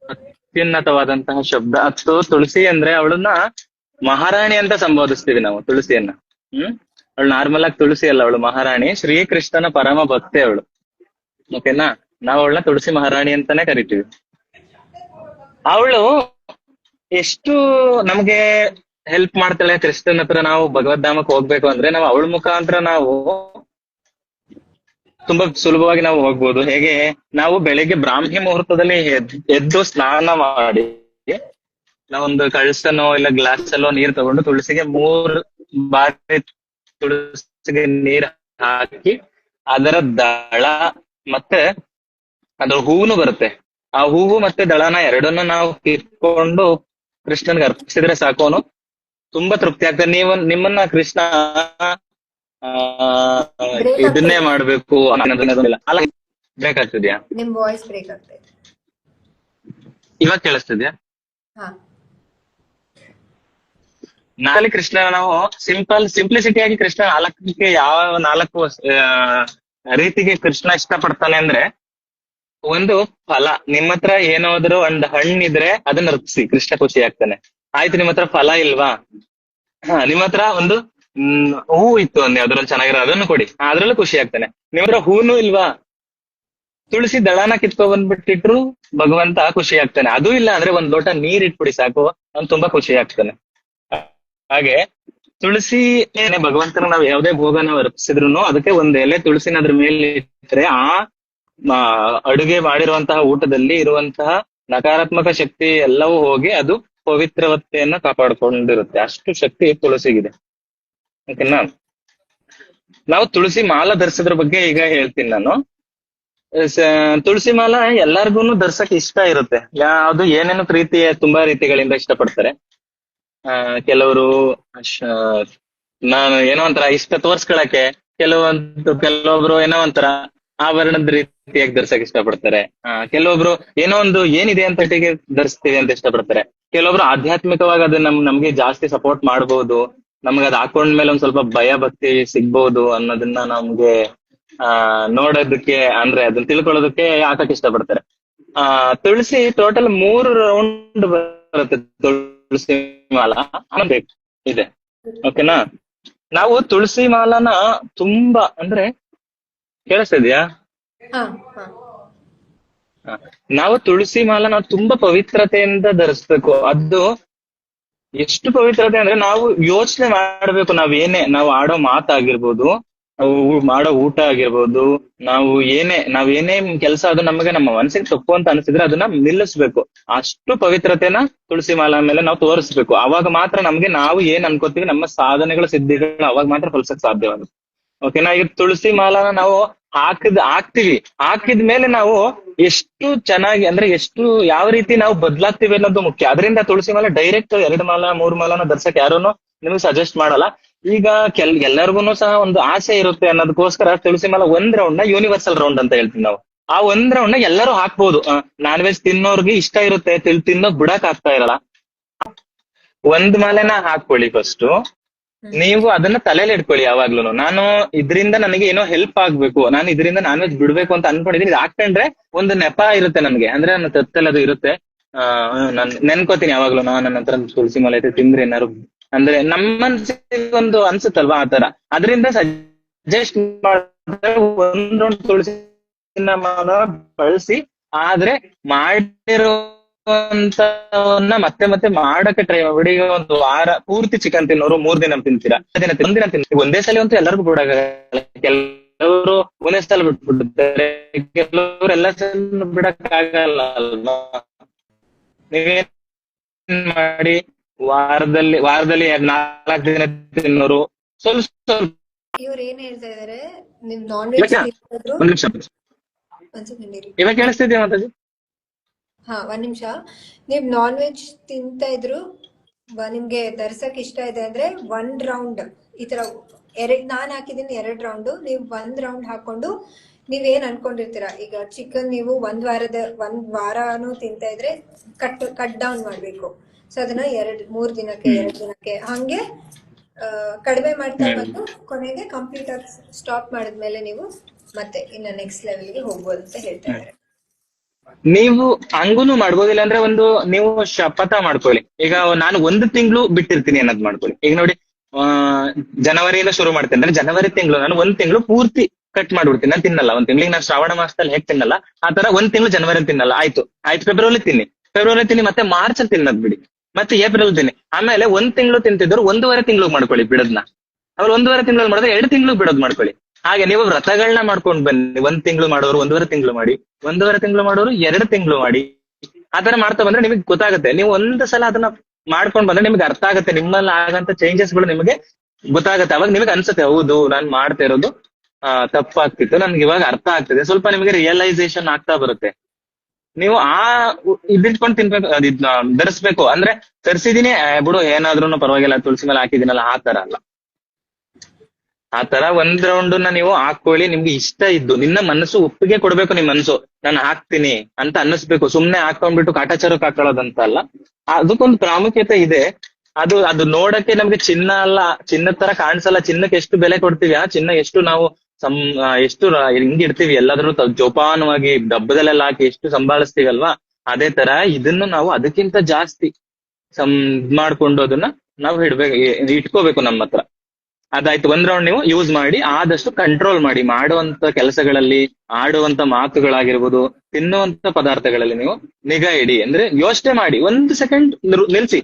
ಅತ್ಯುನ್ನತವಾದಂತಹ ಶಬ್ದ. ಅದು ತುಳಸಿ ಅಂದ್ರೆ ಅವಳನ್ನ ಮಹಾರಾಣಿ ಅಂತ ಸಂಬೋಧಿಸ್ತೀವಿ ನಾವು ತುಳಸಿಯನ್ನ. ಅವಳು ನಾರ್ಮಲ್ ಆಗಿ ತುಳಸಿ ಅಲ್ಲ, ಅವಳು ಮಹಾರಾಣಿ, ಶ್ರೀಕೃಷ್ಣನ ಪರಮ ಭಕ್ತೆ ಅವಳು. ಓಕೆನಾ, ನಾವು ಅವಳನ್ನ ತುಳಸಿ ಮಹಾರಾಣಿ ಅಂತಾನೆ ಕರಿತೀವಿ. ಅವಳು ಎಷ್ಟು ನಮ್ಗೆ ಹೆಲ್ಪ್ ಮಾಡ್ತಾಳೆ. ಕೃಷ್ಣನ ಹತ್ರ ನಾವು ಭಗವದ್ಧಾಮಕ್ಕೆ ಹೋಗ್ಬೇಕು ಅಂದ್ರೆ ನಾವು ಅವಳ ಮುಖಾಂತರ ನಾವು ತುಂಬಾ ಸುಲಭವಾಗಿ ನಾವು ಹೋಗ್ಬೋದು. ಹೇಗೆ, ನಾವು ಬೆಳಿಗ್ಗೆ ಬ್ರಾಹ್ಮಿ ಮುಹೂರ್ತದಲ್ಲಿ ಎದ್ದು ಸ್ನಾನ ಮಾಡಿ ನಾವೊಂದು ಕಳಸನೋ ಇಲ್ಲ ಗ್ಲಾಸ್ ಅಲ್ಲೋ ನೀರ್ ತಗೊಂಡು ತುಳಸಿಗೆ 3 ಬಾರಿ ತುಳಸಿಗೆ ನೀರ್ ಹಾಕಿ ಅದರ ದಳ ಮತ್ತೆ ಅದ್ರ ಹೂವು ಬರುತ್ತೆ, ಆ ಹೂವು ಮತ್ತೆ ದಳನ ಎರಡನ್ನ ನಾವು ಕಿತ್ಕೊಂಡು ಕೃಷ್ಣನ್ಗೆ ಅರ್ಪಿಸಿದ್ರೆ ಸಾಕೋನು ತುಂಬಾ ತೃಪ್ತಿ ಆಗ್ತದೆ. ನಿಮ್ಮನ್ನ ಕೃಷ್ಣ ಇದನ್ನೇ ಮಾಡ್ಬೇಕು ಅನ್ನೋದಿಲ್ಲ. ಅಲ್ಲ, ಬ್ರೇಕ್ ಆಗ್ತಿದ್ಯಾ? ನಿಮ್ ವಾಯ್ಸ್ ಬ್ರೇಕ್ ಆಗ್ತಾ ಇದೆ. ಇವಾಗ ಕೇಳಿಸ್ತಿದ್ಯಾ? ಕೃಷ್ಣ ನಾವು ಸಿಂಪ್ಲಿಸಿಟಿಯಾಗಿ ಕೃಷ್ಣ 4ಕ್ಕೆ ಯಾವ 4 ರೀತಿಗೆ ಕೃಷ್ಣ ಇಷ್ಟಪಡ್ತಾನೆ ಅಂದ್ರೆ, ಒಂದು ಫಲ. ನಿಮ್ಮ ಹತ್ರ ಏನಾದ್ರು ಒಂದು ಹಣ್ಣಿದ್ರೆ ಅದನ್ನ ಅರ್ಪಿಸಿ, ಕೃಷ್ಣ ಖುಷಿ ಆಗ್ತಾನೆ. ಆಯ್ತು, ನಿಮ್ಮ ಹತ್ರ ಫಲ ಇಲ್ವಾ, ನಿಮ್ಮ ಹತ್ರ ಒಂದು ಹೂ ಇತ್ತು ಅಂದೆ, ಅದ್ರಲ್ಲಿ ಚೆನ್ನಾಗಿರೋ ಅದನ್ನು ಕೊಡಿ, ಅದ್ರಲ್ಲೂ ಖುಷಿ ಆಗ್ತಾನೆ. ನಿಮ್ಮ ಹತ್ರ ಹೂನು ಇಲ್ವಾ, ತುಳಸಿ ದಳನ ಕಿತ್ಕೊ ಬಂದ್ಬಿಟ್ಟಿಟ್ರು ಭಗವಂತ ಖುಷಿ ಆಗ್ತಾನೆ. ಅದು ಇಲ್ಲ ಅಂದ್ರೆ ಒಂದ್ ಲೋಟ ನೀರ್ ಇಟ್ಬಿಡಿ ಸಾಕು, ಅವ್ನು ತುಂಬಾ ಖುಷಿ ಆಗ್ತಾನೆ. ಹಾಗೆ ತುಳಸಿ ಭಗವಂತನ ನಾವು ಯಾವುದೇ ಭೋಗ ನಾವು ಅರ್ಪಿಸಿದ್ರು ಅದಕ್ಕೆ ಒಂದ್ ಎಲೆ ತುಳಸಿನ ಅದ್ರ ಮೇಲೆ ಇಟ್ರೆ ಆ ಅಡುಗೆ ಮಾಡಿರುವಂತಹ ಊಟದಲ್ಲಿ ಇರುವಂತಹ ನಕಾರಾತ್ಮಕ ಶಕ್ತಿ ಎಲ್ಲವೂ ಹೋಗಿ ಅದು ಪವಿತ್ರವತೆಯನ್ನ ಕಾಪಾಡ್ಕೊಂಡಿರುತ್ತೆ. ಅಷ್ಟು ಶಕ್ತಿ ತುಳಸಿಗಿದೆ. ಓಕೆನಾ, ನಾವು ತುಳಸಿ ಮಾಲ ಧರಿಸೋದ್ರ ಬಗ್ಗೆ ಈಗ ಹೇಳ್ತೀನಿ ನಾನು. ತುಳಸಿ ಮಾಲ ಎಲ್ಲಾರ್ಗೂನು ಧರ್ಸಕ್ ಇಷ್ಟ ಇರುತ್ತೆ. ಯಾವ್ದು ಏನೇನು ತುಂಬಾ ರೀತಿಗಳಿಂದ ಇಷ್ಟಪಡ್ತಾರೆ. ಕೆಲವರು ನಾನು ಏನೋ ಒಂಥರ ಇಷ್ಟ ತೋರ್ಸ್ಕೊಳಕ್ಕೆ, ಕೆಲವೊಬ್ರು ಏನೋ ಒಂಥರ ಆಭರಣದ ರೀತಿಯಾಗಿ ಧರ್ಸಕ್ ಇಷ್ಟಪಡ್ತಾರೆ. ಕೆಲವೊಬ್ರು ಏನೋ ಒಂದು ಏನಿದೆ ಅಂತ ಧರಿಸ್ತೀವಿ ಅಂತ ಇಷ್ಟಪಡ್ತಾರೆ. ಕೆಲವೊಬ್ರು ಆಧ್ಯಾತ್ಮಿಕವಾಗಿ ಅದನ್ನ ನಮ್ಗೆ ಜಾಸ್ತಿ ಸಪೋರ್ಟ್ ಮಾಡ್ಬೋದು, ನಮ್ಗೆ ಅದ್ ಹಾಕೊಂಡ್ಮೇಲೆ ಒಂದ್ ಸ್ವಲ್ಪ ಭಯ ಭಕ್ತಿ ಸಿಗ್ಬೋದು ಅನ್ನೋದನ್ನ ನಮ್ಗೆ ನೋಡೋದಕ್ಕೆ ಅಂದ್ರೆ ಅದನ್ನ ತಿಳ್ಕೊಳ್ಳೋದಕ್ಕೆ ಹಾಕಕ್ ಇಷ್ಟಪಡ್ತಾರೆ. ತುಳಸಿ ಟೋಟಲ್ 3 ರೌಂಡ್ ಬರುತ್ತೆ ತುಳಸಿ ಮಾಲ ಬೇಕು ಇದೆ. ಓಕೆನಾ, ನಾವು ತುಳಸಿ ಮಾಲನ ತುಂಬಾ ಅಂದ್ರೆ ಕೇಳಿಸ್ತಿದ್ಯಾ? ನಾವು ತುಳಸಿ ಮಾಲ ನಾವು ತುಂಬಾ ಪವಿತ್ರತೆಯಿಂದ ಧರಿಸ್ಬೇಕು. ಅದು ಎಷ್ಟು ಪವಿತ್ರತೆ ಅಂದ್ರೆ ನಾವು ಯೋಚನೆ ಮಾಡ್ಬೇಕು. ನಾವು ಆಡೋ ಮಾತಾಗಿರ್ಬೋದು, ನಾವು ಮಾಡೋ ಊಟ ಆಗಿರ್ಬೋದು, ನಾವೇನೇ ಕೆಲಸ ಅದು ನಮಗೆ ನಮ್ಮ ಮನಸ್ಸಿಗೆ ತಪ್ಪು ಅಂತ ಅನಿಸಿದ್ರೆ ಅದನ್ನ ನಿಲ್ಲಿಸ್ಬೇಕು. ಅಷ್ಟು ಪವಿತ್ರತೆನ ತುಳಸಿ ಮಾಲ ಮೇಲೆ ನಾವು ತೋರಿಸ್ಬೇಕು. ಅವಾಗ ಮಾತ್ರ ನಮ್ಗೆ ನಾವು ಏನ್ ಅನ್ಕೋತೀವಿ ನಮ್ಮ ಸಾಧನೆಗಳ ಸಿದ್ಧಿಗಳು ಅವಾಗ ಮಾತ್ರ ಫಲಿಸಕ್ ಸಾಧ್ಯವಾಗುತ್ತೆ. ಓಕೆನಾ, ಈಗ ತುಳಸಿ ಮಾಲನ ನಾವು ಹಾಕಿದ್ಮೇಲೆ ನಾವು ಎಷ್ಟು ಚೆನ್ನಾಗಿ ಅಂದ್ರೆ ಯಾವ ರೀತಿ ನಾವು ಬದಲಾಗ್ತೀವಿ ಅನ್ನೋದು ಮುಖ್ಯ. ಅದರಿಂದ ತುಳಸಿ ಮಾಲ ಡೈರೆಕ್ಟ್ 2 ಮಾಲ 3 ಮಾಲನ ಧರ್ಸಕ್ ಯಾರೂನು ನಿಮ್ಗೆ ಸಜೆಸ್ಟ್ ಮಾಡಲ್ಲ. ಈಗ ಎಲ್ಲರಿಗೂ ಸಹ ಒಂದು ಆಸೆ ಇರುತ್ತೆ ಅನ್ನೋದಕ್ಕೋಸ್ಕರ ತುಳಸಿ ಮಾಲ 1 ರೌಂಡ್ ನ ಯೂನಿವರ್ಸಲ್ ರೌಂಡ್ ಅಂತ ಹೇಳ್ತೀವಿ ನಾವು. ಆ 1 ರೌಂಡ್ ನ ಎಲ್ಲರೂ ಹಾಕ್ಬೋದು. ನಾನ್ ವೆಜ್ ತಿನ್ನೋರ್ಗೆ ಇಷ್ಟ ಇರುತ್ತೆ, ತಿನ್ನೋದ್ ಬಿಡಕ್ ಆಗ್ತಾ ಇರಲ್ಲ. 1 ಮಾಲೆನ ಹಾಕೊಳ್ಳಿ ಫಸ್ಟ್. ನೀವು ಅದನ್ನ ತಲೆಯಲ್ಲಿ ಇಟ್ಕೊಳ್ಳಿ ಯಾವಾಗ್ಲೂ. ನಾನು ಇದರಿಂದ ನನಗೆ ಏನೋ ಹೆಲ್ಪ್ ಆಗ್ಬೇಕು, ನಾನು ಇದರಿಂದ ನಾನ್ ವೆಜ್ ಬಿಡ್ಬೇಕು ಅಂತ ಅನ್ಕೊಂಡಿದೀನಿ. ಇದು ಹಾಕೊಂಡ್ರೆ ಒಂದು ನೆಪ ಇರುತ್ತೆ ನನ್ಗೆ, ಅಂದ್ರೆ ನನ್ನ ತತ್ತಲ್ಲಿ ಅದು ಇರುತ್ತೆ. ನಾನ್ ನೆನ್ಕೋತೀನಿ ಯಾವಾಗ್ಲೂ ನನ್ನ ಹತ್ರ ತುಳಸಿ ಮಾಲೆ ಐತೆ, ತಿಂದ್ರೆ ಏನಾರು ಅಂದ್ರೆ ನಮ್ಮ ಮನ್ಸಿಗೆ ಒಂದು ಅನ್ಸುತ್ತಲ್ವಾ ಆತರ. ಅದರಿಂದ ಸಜೆಸ್ಟ್ ಮಾಡಿದ್ರೆ 1 ರೌಂಡ್ ತುಳಸಿ ಮಾಲ ಬಳಸಿ. ಆದ್ರೆ ಮಾಡಿರೋಂತವನ್ನ ಮತ್ತೆ ಮಾಡಕ್ಕೆ ಟ್ರೈ ಮಾಡಿ. ಈಗ 1 ವಾರ ಪೂರ್ತಿ ಚಿಕನ್ ತಿನ್ನೋರು 3 ದಿನ ತಿಂತೀರಾ, ಒಂದಿನ ತಿಂತೀವಿ. ಒಂದೇ ಸಲ ಅಂತೂ ಎಲ್ಲರಿಗೂ ಬಿಡಕ್ಕಾಗಲ್ಲ. ಕೆಲವರು ಒಂದೇ ಸಲ ಬಿಟ್ಬಿಡ್ತಾರೆ, ಕೆಲವರು ಎಲ್ಲ ಸಲ ಬಿಡಕ್ಕಾಗಲ್ಲ ಅಲ್ವಾ. ನೀವೇನ್ ಮಾಡಿ ವಾರದಲ್ಲಿ 4 ದಿನ ತಿನ್ನೋರು ಸ್ವಲ್ಪ ಇವ್ರು ಏನ್ ಹೇಳ್ತಾ ಇದಾರೆ, ನಿಮ್ ನಾನ್ ವೆಜ್ ಒಂದ್ ನಿಮಿಷ ಇವಾಗ ಕೇಳಿಸ್ತಿದ್ಯಾ ಮಾತಾಜಿ? ಒಂದ್ ನಿಮಿಷ. ನೀವ್ ನಾನ್ ವೆಜ್ ತಿಂತಾ ಇದ್ರು, ನಿಮ್ಗೆ ಧರ್ಸಕ್ ಇಷ್ಟ ಇದೆ ಅಂದ್ರೆ 1 ರೌಂಡ್ ಈ ತರ ನಾನ್ ಹಾಕಿದೀನಿ 2 ರೌಂಡ್, ನೀವ್ 1 ರೌಂಡ್ ಹಾಕೊಂಡು ನೀವೇನ್ ಅನ್ಕೊಂಡಿರ್ತೀರಾ. ಈಗ ಚಿಕನ್ ನೀವು 1 ವಾರನೂ ತಿಂತಾ ಇದ್ರೆ ಕಟ್ ಡೌನ್ ಮಾಡ್ಬೇಕು. ಸೊ ಅದನ್ನ 3 ದಿನಕ್ಕೆ 2 ದಿನಕ್ಕೆ ಹಂಗೆ ಕಡಿಮೆ ಮಾಡ್ತಾ ಬಂದು ಕೊನೆಗೆ ಕಂಪ್ಲೀಟ್ ಆಗಿ ಸ್ಟಾಪ್ ಮಾಡಿದ್ಮೇಲೆ ನೀವು ಮತ್ತೆ ಇನ್ನ ನೆಕ್ಸ್ಟ್ ಲೆವೆಲ್ಗೆ ಹೋಗ್ಬೋದು ಅಂತ ಹೇಳ್ತಾ ಇದ್ದಾರೆ. ನೀವು ಹಂಗೂನು ಮಾಡ್ಬೋದಿಲ್ಲ ಅಂದ್ರೆ ನೀವು ಶಪಥ ಮಾಡ್ಕೊಳ್ಳಿ. ಈಗ ನಾನು 1 ತಿಂಗಳು ಬಿಟ್ಟಿರ್ತೀನಿ ಅನ್ನೋದ್ ಮಾಡ್ಕೊಳ್ಳಿ. ಈಗ ನೋಡಿ ಜನವರಿಯಿಂದ ಶುರು ಮಾಡ್ತೇನೆ ಅಂದ್ರೆ ಜನವರಿ ತಿಂಗಳು ನಾನು 1 ತಿಂಗಳು ಪೂರ್ತಿ ಕಟ್ ಮಾಡ್ಬಿಡ್ತೀನಿ. ನಾನು ತಿನ್ನಲ್ಲ 1 ತಿಂಗಳಿಗೆ. ನಾನು ಶ್ರಾವಣ ಮಾಸದಲ್ಲಿ ಹೇಗ್ ತಿನ್ನಲ್ಲ ಆ ತರ 1 ತಿಂಗಳು ಜನವರಿ ತಿನ್ನಲ್ಲ. ಆಯ್ತು ಫೆಬ್ರವರಿ ತಿನ್ನಿ ಮತ್ತೆ ಮಾರ್ಚ್ ಅಲ್ಲಿ ತಿನ್ನೋದ್ ಬಿಡಿ, ಮತ್ತೆ ಏಪ್ರಿಲ್ ತಿನ್ನಿ. ಆಮೇಲೆ 1 ತಿಂಗಳು ತಿಂತಿದ್ರು 1.5 ತಿಂಗಳು ಮಾಡ್ಕೊಳ್ಳಿ ಬಿಡೋದ್ನ. ಆಮೇಲೆ 1.5 ತಿಂಗಳು ಮಾಡಿದ್ರೆ 2 ತಿಂಗಳು ಬಿಡೋದ್ ಮಾಡ್ಕೊಳ್ಳಿ. ಹಾಗೆ ನೀವು ವ್ರತಗಳನ್ನ ಮಾಡ್ಕೊಂಡ್ ಬನ್ನಿ. 1 ತಿಂಗಳು ಮಾಡೋರು 1.5 ತಿಂಗಳು ಮಾಡಿ, 1.5 ತಿಂಗಳು ಮಾಡೋರು 2 ತಿಂಗಳು ಮಾಡಿ. ಆತರ ಮಾಡ್ತಾ ಬಂದ್ರೆ ನಿಮಗೆ ಗೊತ್ತಾಗುತ್ತೆ. ನೀವು ಒಂದ್ ಸಲ ಅದನ್ನ ಮಾಡ್ಕೊಂಡ್ ಬಂದ್ರೆ ನಿಮ್ಗೆ ಅರ್ಥ ಆಗುತ್ತೆ. ನಿಮ್ಮಲ್ಲಿ ಆಗಂತ ಚೇಂಜಸ್ ಗಳು ನಿಮಗೆ ಗೊತ್ತಾಗುತ್ತೆ. ಅವಾಗ ನಿಮಗೆ ಅನ್ಸುತ್ತೆ ಹೌದು ನಾನ್ ಮಾಡ್ತಾ ಇರೋದು ತಪ್ಪಾಗ್ತಿತ್ತು, ನನ್ಗೆ ಇವಾಗ ಅರ್ಥ ಆಗ್ತಿದೆ. ಸ್ವಲ್ಪ ನಿಮಗೆ ರಿಯಲೈಸೇಷನ್ ಆಗ್ತಾ ಬರುತ್ತೆ. ನೀವು ಇದಿಟ್ಕೊಂಡು ತಿನ್ಬೇಕು, ಧರಿಸ್ಬೇಕು ಅಂದ್ರೆ ತರಿಸಿದೀನಿ ಬಿಡು ಏನಾದ್ರೂ ಪರವಾಗಿಲ್ಲ ತುಳಸಿ ಮೇಲೆ ಹಾಕಿದಿನಲ್ಲ ಆ ತರ ಅಲ್ಲ. ಆ ತರ 1 ರೌಂಡ್ ನೀವು ಹಾಕೊಳ್ಳಿ. ನಿಮ್ಗೆ ಇಷ್ಟ ಇದ್ದು ನಿನ್ನ ಮನಸ್ಸು ಒಪ್ಪಿಗೆ ಕೊಡ್ಬೇಕು. ನಿಮ್ ಮನಸ್ಸು ನಾನು ಹಾಕ್ತೀನಿ ಅಂತ ಅನ್ನಿಸ್ಬೇಕು. ಸುಮ್ನೆ ಹಾಕೊಂಡ್ಬಿಟ್ಟು ಕಾಟಾಚಾರಕ್ಕೆ ಹಾಕೊಳ್ಳೋದಂತ ಅಲ್ಲ. ಅದಕ್ಕೊಂದು ಪ್ರಾಮುಖ್ಯತೆ ಇದೆ. ಅದು ನೋಡಕ್ಕೆ ನಮ್ಗೆ ಚಿನ್ನ ಅಲ್ಲ, ಚಿನ್ನದ ತರ ಕಾಣಿಸಲ್ಲ. ಚಿನ್ನಕ್ಕೆ ಎಷ್ಟು ಬೆಲೆ ಕೊಡ್ತೀವಿ, ಆ ಚಿನ್ನ ಎಷ್ಟು ನಾವು ಎಷ್ಟು ಹಿಂಗಿಡ್ತೀವಿ, ಎಲ್ಲಾದ್ರೂ ಜೋಪಾನವಾಗಿ ಡಬ್ಬದಲ್ಲೆಲ್ಲ ಹಾಕಿ ಎಷ್ಟು ಸಂಭಾಳಿಸ್ತೀವಲ್ವಾ, ಅದೇ ತರ ಇದನ್ನು ನಾವು ಅದಕ್ಕಿಂತ ಜಾಸ್ತಿ ಮಾಡ್ಕೊಂಡು ಅದನ್ನ ನಾವು ಇಟ್ಕೋಬೇಕು ನಮ್ಮ ಹತ್ರ. ಅದಾಯ್ತು. 1 ರೌಂಡ್ ನೀವು ಯೂಸ್ ಮಾಡಿ ಆದಷ್ಟು ಕಂಟ್ರೋಲ್ ಮಾಡಿ. ಮಾಡುವಂತ ಕೆಲಸಗಳಲ್ಲಿ, ಆಡುವಂತ ಮಾತುಗಳಾಗಿರ್ಬೋದು, ತಿನ್ನುವಂತ ಪದಾರ್ಥಗಳಲ್ಲಿ ನೀವು ನಿಗಾ ಇಡಿ. ಅಂದ್ರೆ ಯೋಚನೆ ಮಾಡಿ 1 ಸೆಕೆಂಡ್ ನಿಲ್ಸಿ.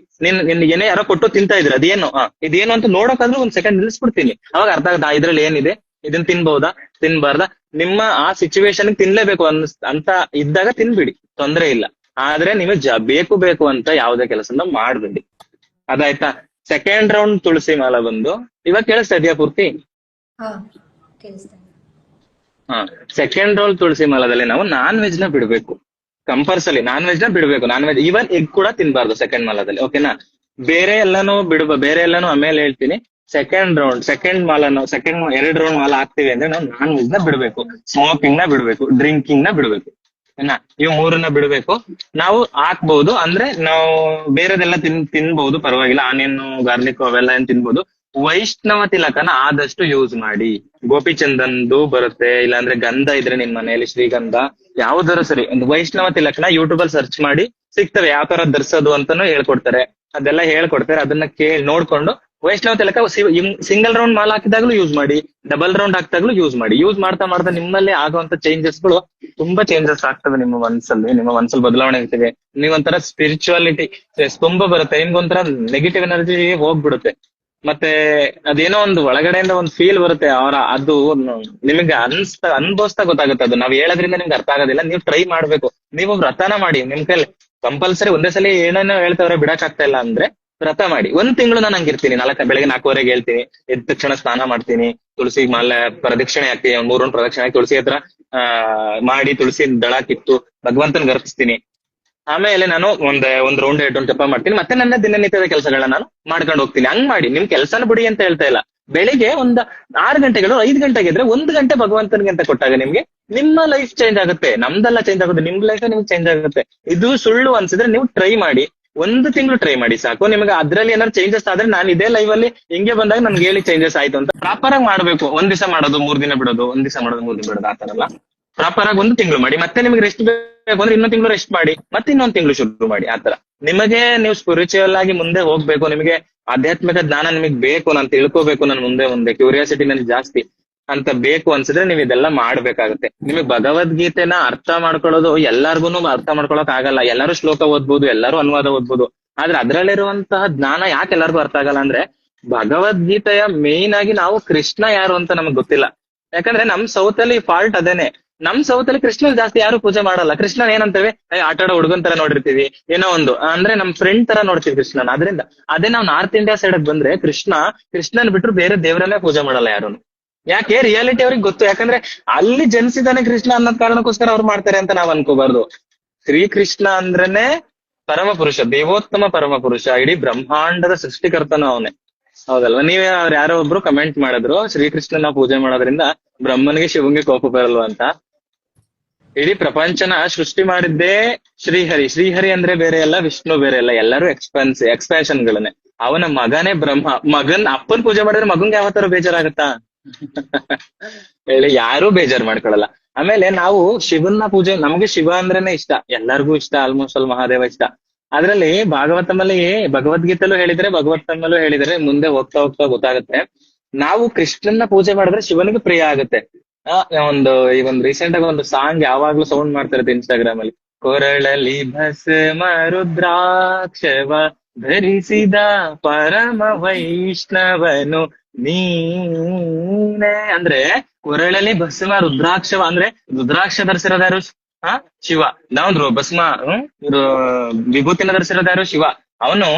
ಏನೇ ಯಾರೋ ಕೊಟ್ಟು ತಿಂತಾ ಇದ್ರೆ ಅದೇನು ಇದೇನು ಅಂತ ನೋಡೋಕಾದ್ರೂ 1 ಸೆಕೆಂಡ್ ನಿಲ್ಸ್ಬಿಡ್ತೀನಿ. ಅವಾಗ ಅರ್ಥ ಆಗುತ್ತೆ ಇದ್ರಲ್ಲಿ ಏನಿದೆ, ಇದನ್ನ ತಿನ್ಬಹುದಾ ತಿನ್ಬಾರ್ದಾ. ನಿಮ್ಮ ಆ ಸಿಚುವೇಶನ್ ತಿನ್ಲೇಬೇಕು ಅಂತ ಇದ್ದಾಗ ತಿನ್ಬಿಡಿ, ತೊಂದ್ರೆ ಇಲ್ಲ. ಆದ್ರೆ ನೀವು ಬೇಕು ಅಂತ ಯಾವುದೇ ಕೆಲಸನ ಮಾಡ್ಬೇಡಿ. ಅದಾಯ್ತಾ. 2nd ರೌಂಡ್ ತುಳಸಿ ಮಾಲ ಬಂದು ಇವಾಗ ಕೇಳಿಸ್ತಾ ಇದೆಯಾ ಪೂರ್ತಿ? ಹಾ 2nd ರೌಂಡ್ ತುಳಸಿ ಮಾಲದಲ್ಲಿ ನಾವು ನಾನ್ ವೆಜ್ ನ ಬಿಡ್ಬೇಕು. ಕಂಪಲ್ಸರಿ ನಾನ್ ವೆಜ್ ನ ಬಿಡ್ಬೇಕು. ನಾನ್ ವೆಜ್ ಈವನ್ ಎಗ್ ಕೂಡ ತಿನ್ಬಾರ್ದು 2nd ಮಾಲದಲ್ಲಿ. ಓಕೆನಾ. ಬೇರೆ ಎಲ್ಲಾನು ಆಮೇಲೆ ಹೇಳ್ತೀನಿ. 2nd ಮಾಲನು 2 ರೌಂಡ್ ಮಾಲ ಹಾಕ್ತಿವಿ ಅಂದ್ರೆ ನಾವು ನಾನ್ ವೆಜ್ ನ ಬಿಡ್ಬೇಕು, ಸ್ಮೋಕಿಂಗ್ ನ ಬಿಡ್ಬೇಕು, ಡ್ರಿಂಕಿಂಗ್ ನ ಬಿಡ್ಬೇಕು. ಇವು 3ನ್ನ ಬಿಡ್ಬೇಕು. ನಾವು ಹಾಕ್ಬಹುದು ಅಂದ್ರೆ ನಾವು ಬೇರೆದೆಲ್ಲ ತಿನ್ಬಹುದು, ಪರವಾಗಿಲ್ಲ. ಆನಿಯನ್ ಗಾರ್ಲಿಕ್ ಅವೆಲ್ಲ ಏನ್ ತಿನ್ಬಹುದು. ವೈಷ್ಣವ ತಿಲಕನ ಆದಷ್ಟು ಯೂಸ್ ಮಾಡಿ. ಗೋಪಿಚಂದನ್ದು ಬರುತ್ತೆ, ಇಲ್ಲಾಂದ್ರೆ ಗಂಧ ಇದ್ರೆ ನಿಮ್ ಮನೆಯಲ್ಲಿ ಶ್ರೀಗಂಧ ಯಾವ್ದಾರು ಸರಿ, ಒಂದು ವೈಷ್ಣವ ತಿಲಕನ ಯೂಟ್ಯೂಬ್ ಅಲ್ಲಿ ಸರ್ಚ್ ಮಾಡಿ ಸಿಗ್ತವೆ. ಯಾವ ತರ ಧರಿಸೋದು ಅಂತಾನು ಹೇಳ್ಕೊಡ್ತಾರೆ. ಅದೆಲ್ಲ ಹೇಳ್ಕೊಡ್ತಾರೆ. ಅದನ್ನ ನೋಡ್ಕೊಂಡು ವೈಷ್ಣವ ತಿಲಕ ಸಿಂಗಲ್ ರೌಂಡ್ ಮಾಲ್ ಹಾಕಿದಾಗ್ಲೂ ಯೂಸ್ ಮಾಡಿ, ಡಬಲ್ ರೌಂಡ್ ಹಾಕಿದಾಗ್ಲೂ ಯೂಸ್ ಮಾಡಿ. ಯೂಸ್ ಮಾಡ್ತಾ ನಿಮ್ಮಲ್ಲಿ ಆಗುವಂತ ಚೇಂಜಸ್ ಗಳು ತುಂಬಾ ಚೇಂಜಸ್ ಆಗ್ತವೆ. ನಿಮ್ಮ ಮನ್ಸಲ್ಲಿ ಬದಲಾವಣೆ ಆಗ್ತದೆ. ನೀವೊಂಥರ ಸ್ಪಿರಿಚುವಾಲಿಟಿ ತುಂಬಾ ಬರುತ್ತೆ. ನಿಮ್ಗೊಂಥರ ನೆಗೆಟಿವ್ ಎನರ್ಜಿ ಹೋಗ್ಬಿಡುತ್ತೆ. ಮತ್ತೆ ಅದೇನೋ ಒಂದು ಒಳಗಡೆಯಿಂದ ಒಂದು ಫೀಲ್ ಬರುತ್ತೆ. ಅದು ನಿಮಗೆ ಅನ್ಭವಿಸ್ತಾ ಗೊತ್ತಾಗುತ್ತೆ. ಅದು ನಾವ್ ಹೇಳೋದ್ರಿಂದ ನಿಮ್ಗೆ ಅರ್ಥ ಆಗೋದಿಲ್ಲ. ನೀವು ಟ್ರೈ ಮಾಡ್ಬೇಕು. ನೀವು ವ್ರತನ ಮಾಡಿ. ನಿಮ್ ಕೈಲಿ ಕಂಪಲ್ಸರಿ ಒಂದೇ ಸಲ ಏನೇನೋ ಹೇಳ್ತಾವ್ರೆ ಬಿಡಕ್ ಆಗ್ತಾ ಇಲ್ಲ ಅಂದ್ರೆ ವ್ರತ ಮಾಡಿ. 1 ತಿಂಗಳು ನಾನು ಹಂಗಿರ್ತೀನಿ. ಬೆಳಗ್ಗೆ 4:15 ಹೇಳ್ತೀನಿ, ಎದ್ದ ತಕ್ಷಣ ಸ್ನಾನ ಮಾಡ್ತೀನಿ, ತುಳಸಿ ಮಾಲೆ ಪ್ರದಕ್ಷಿಣೆ ಹಾಕ್ತೀನಿ, 3 ರೌಂಡ್ ಪ್ರದಕ್ಷಿಣೆ ಹಾಕಿ ತುಳಸಿ ಹತ್ರ ಮಾಡಿ ತುಳಸಿ ದಳ ಕಿತ್ತು ಭಗವಂತನ್ ಗರ್ಪಿಸ್ತೀನಿ. ಆಮೇಲೆ ನಾನು ಒಂದ್ ರೌಂಡ್ 2 ರೌಂಡ್ ಜಪ ಮಾಡ್ತೀನಿ. ಮತ್ತೆ ನನ್ನ ದಿನನಿತ್ಯದ ಕೆಲಸಗಳನ್ನ ನಾನು ಮಾಡ್ಕೊಂಡು ಹೋಗ್ತೀನಿ. ಹಂಗ್ ಮಾಡಿ. ನಿಮ್ ಕೆಲ್ಸನ ಬಿಡಿ ಅಂತ ಹೇಳ್ತಾ ಇಲ್ಲ. ಬೆಳಿಗ್ಗೆ 6 ಗಂಟೆಗಳು 5 ಗಂಟೆಗೆ ಇದ್ರೆ 1 ಗಂಟೆ ಭಗವಂತನಿಗೆ ಅಂತ ಕೊಟ್ಟಾಗ ನಿಮ್ಗೆ ನಿಮ್ಮ ಲೈಫ್ ಚೇಂಜ್ ಆಗುತ್ತೆ. ನಮ್ದೆಲ್ಲ ಚೇಂಜ್ ಆಗುತ್ತೆ, ನಿಮ್ ಲೈಫ್ ನಿಮ್ಗೆ ಚೇಂಜ್ ಆಗುತ್ತೆ. ಇದು ಸುಳ್ಳು ಅನ್ಸಿದ್ರೆ ನೀವು ಟ್ರೈ ಮಾಡಿ. 1 ತಿಂಗಳು ಟ್ರೈ ಮಾಡಿ ಸಾಕು. ನಿಮ್ಗೆ ಅದ್ರಲ್ಲಿ ಏನಾದ್ರು ಚೇಂಜಸ್ ಆದ್ರೆ ನಾನು ಇದೇ ಲೈವ್ ಅಲ್ಲಿ ಹಿಂಗೆ ಬಂದಾಗ ನನ್ಗೆ ಹೇಳಿ ಚೇಂಜಸ್ ಆಯ್ತು ಅಂತ ಪ್ರಾಪರ್ ಆಗಿ ಮಾಡ್ಬೇಕು. 1 ದಿವಸ ಮಾಡೋದು 3 ದಿನ ಬಿಡೋದು, 1 ದಿವಸ ಮಾಡೋದು 3 ದಿನ ಬಿಡೋದು, ಆ ತರ ಅಲ್ಲ. ಪ್ರಾಪರ್ ಆಗಿ 1 ತಿಂಗಳು ಮಾಡಿ. ಮತ್ತೆ ನಿಮ್ಗೆ ರೆಸ್ಟ್ ಬೇಕು ಅಂದ್ರೆ 1 ತಿಂಗಳು ರೆಸ್ಟ್ ಮಾಡಿ, ಮತ್ತೆ ಇನ್ನೊಂದು ತಿಂಗಳು ಶುರು ಮಾಡಿ. ಆತರ ನಿಮಗೆ ನೀವು ಸ್ಪಿರಿಚುವಲ್ ಆಗಿ ಮುಂದೆ ಹೋಗ್ಬೇಕು. ನಿಮಗೆ ಆಧ್ಯಾತ್ಮಿಕ ಜ್ಞಾನ ನಿಮಗೆ ಬೇಕು, ನಾನು ತಿಳ್ಕೋಬೇಕು, ನಾನು ಮುಂದೆ ಕ್ಯೂರಿಯಾಸಿಟಿ ನನಗೆ ಜಾಸ್ತಿ ಅಂತ ಬೇಕು ಅನ್ಸಿದ್ರೆ ನೀವು ಇದೆಲ್ಲ ಮಾಡ್ಬೇಕಾಗುತ್ತೆ. ನಿಮಗೆ ಭಗವದ್ಗೀತೆನ ಅರ್ಥ ಮಾಡ್ಕೊಳ್ಳೋದು ಎಲ್ಲಾರ್ಗುನು ಅರ್ಥ ಮಾಡ್ಕೊಳಕ್ ಆಗಲ್ಲ. ಎಲ್ಲರೂ ಶ್ಲೋಕ ಓದ್ಬೋದು, ಎಲ್ಲರೂ ಅನುವಾದ ಓದ್ಬೋದು. ಆದ್ರೆ ಅದ್ರಲ್ಲಿರುವಂತಹ ಜ್ಞಾನ ಯಾಕೆ ಎಲ್ಲರಿಗೂ ಅರ್ಥ ಆಗಲ್ಲ ಅಂದ್ರೆ ಭಗವದ್ಗೀತೆಯ ಮೇನ್ ಆಗಿ ನಾವು ಕೃಷ್ಣ ಯಾರು ಅಂತ ನಮಗ್ ಗೊತ್ತಿಲ್ಲ. ಯಾಕಂದ್ರೆ ನಮ್ ಸೌತ್ ಅಲ್ಲಿ ಫಾಲ್ಟ್ ಅದೇನೆ. ನಮ್ ಸೌತ್ ಅಲ್ಲಿ ಕೃಷ್ಣ ಜಾಸ್ತಿ ಯಾರು ಪೂಜೆ ಮಾಡಲ್ಲ. ಕೃಷ್ಣ ಏನಂತೇವೆ, ಆಟಾಡೋ ಹುಡುಗನ್ ತರ ನೋಡಿರ್ತೀವಿ, ಏನೋ ಒಂದು ಅಂದ್ರೆ ನಮ್ ಫ್ರೆಂಡ್ ತರ ನೋಡ್ತೀವಿ ಕೃಷ್ಣನ್. ಆದ್ರಿಂದ ಅದೇ ನಾವು ನಾರ್ತ್ ಇಂಡಿಯಾ ಸೈಡ್ ಬಂದ್ರೆ ಕೃಷ್ಣನ್ ಬಿಟ್ರು ಬೇರೆ ದೇವರನ್ನೇ ಪೂಜೆ ಮಾಡಲ್ಲ ಯಾರು. ಯಾಕೆ? ರಿಯಾಲಿಟಿ ಅವ್ರಿಗೆ ಗೊತ್ತು. ಯಾಕಂದ್ರೆ ಅಲ್ಲಿ ಜನಿಸಿದಾನೆ ಕೃಷ್ಣ ಅನ್ನೋದ್ ಕಾರಣಕ್ಕೋಸ್ಕರ ಅವ್ರು ಮಾಡ್ತಾರೆ ಅಂತ ನಾವ್ ಅನ್ಕೋಬಾರ್ದು. ಶ್ರೀಕೃಷ್ಣ ಅಂದ್ರೇನೆ ಪರಮ ಪುರುಷ, ದೇವೋತ್ತಮ ಪರಮ ಪುರುಷ, ಇಡೀ ಬ್ರಹ್ಮಾಂಡದ ಸೃಷ್ಟಿಕರ್ತನ ಅವನೇ. ಹೌದಲ್ವಾ? ನೀವೇ ಯಾರೋ ಒಬ್ರು ಕಮೆಂಟ್ ಮಾಡಿದ್ರು ಶ್ರೀಕೃಷ್ಣನ ಪೂಜೆ ಮಾಡೋದ್ರಿಂದ ಬ್ರಹ್ಮನಿಗೆ ಶಿವಂಗೆ ಕೋಪ ಬರಲ್ವಾ ಅಂತ. ಇಡೀ ಪ್ರಪಂಚನ ಸೃಷ್ಟಿ ಮಾಡಿದ್ದೇ ಶ್ರೀಹರಿ. ಶ್ರೀಹರಿ ಅಂದ್ರೆ ಬೇರೆ ಅಲ್ಲ, ವಿಷ್ಣು ಬೇರೆ ಅಲ್ಲ, ಎಲ್ಲರೂ ಎಕ್ಸ್ಪ್ಯಾನ್ಷನ್ ಗಳನ್ನೇ. ಅವನ ಮಗನೇ ಬ್ರಹ್ಮ. ಅಪ್ಪನ್ ಪೂಜೆ ಮಾಡಿದ್ರೆ ಮಗನ್ಗೆ ಯಾವತ್ತಾರು ಬೇಜಾರಾಗತ್ತಾ? ಹೇಳಿ, ಯಾರೂ ಬೇಜಾರ್ ಮಾಡ್ಕೊಳಲ್ಲ. ಆಮೇಲೆ ನಾವು ಶಿವನ್ನ ಪೂಜೆ, ನಮ್ಗೆ ಶಿವ ಅಂದ್ರೇನೆ ಇಷ್ಟ, ಎಲ್ಲರಿಗೂ ಇಷ್ಟ, ಆಲ್ಮೋಸ್ಟ್ ಅಲ್ಲಿ ಮಹಾದೇವ ಇಷ್ಟ. ಅದ್ರಲ್ಲಿ ಭಾಗವತಮಲ್ಲಿ, ಭಗವದ್ಗೀತೆಲ್ಲೂ ಹೇಳಿದ್ರೆ, ಭಗವತ್ತಮಲ್ಲೂ ಹೇಳಿದ್ರೆ, ಮುಂದೆ ಹೋಗ್ತಾ ಹೋಗ್ತಾ ಗೊತ್ತಾಗುತ್ತೆ. ನಾವು ಕೃಷ್ಣನ್ನ ಪೂಜೆ ಮಾಡಿದ್ರೆ ಶಿವನಿಗೆ ಪ್ರಿಯ ಆಗುತ್ತೆ. ಈ ಒಂದು ರೀಸೆಂಟ್ ಆಗಿ ಒಂದು ಸಾಂಗ್ ಯಾವಾಗ್ಲೂ ಸೌಂಡ್ ಮಾಡ್ತಾ ಇರುತ್ತೆ ಇನ್ಸ್ಟಾಗ್ರಾಮ್ ಅಲ್ಲಿ. ಕೊರಳಲ್ಲಿ ಭಸ್ಮ ರುದ್ರಾಕ್ಷವ ಧರಿಸಿದ ಪರಮ ವೈಷ್ಣವನು ನೀನೆ. ಅಂದ್ರೆ ಕೊರಳಲ್ಲಿ ಭಸ್ಮ ರುದ್ರಾಕ್ಷವ ಅಂದ್ರೆ ರುದ್ರಾಕ್ಷ ಧರಿಸಿರೋದು ಯಾರು? ಶಿವ. ನಾವು ಭಸ್ಮ ವಿಭೂತಿನ ಧರಿಸಿರೋದು ಯಾರು? ಶಿವ. ಅವನು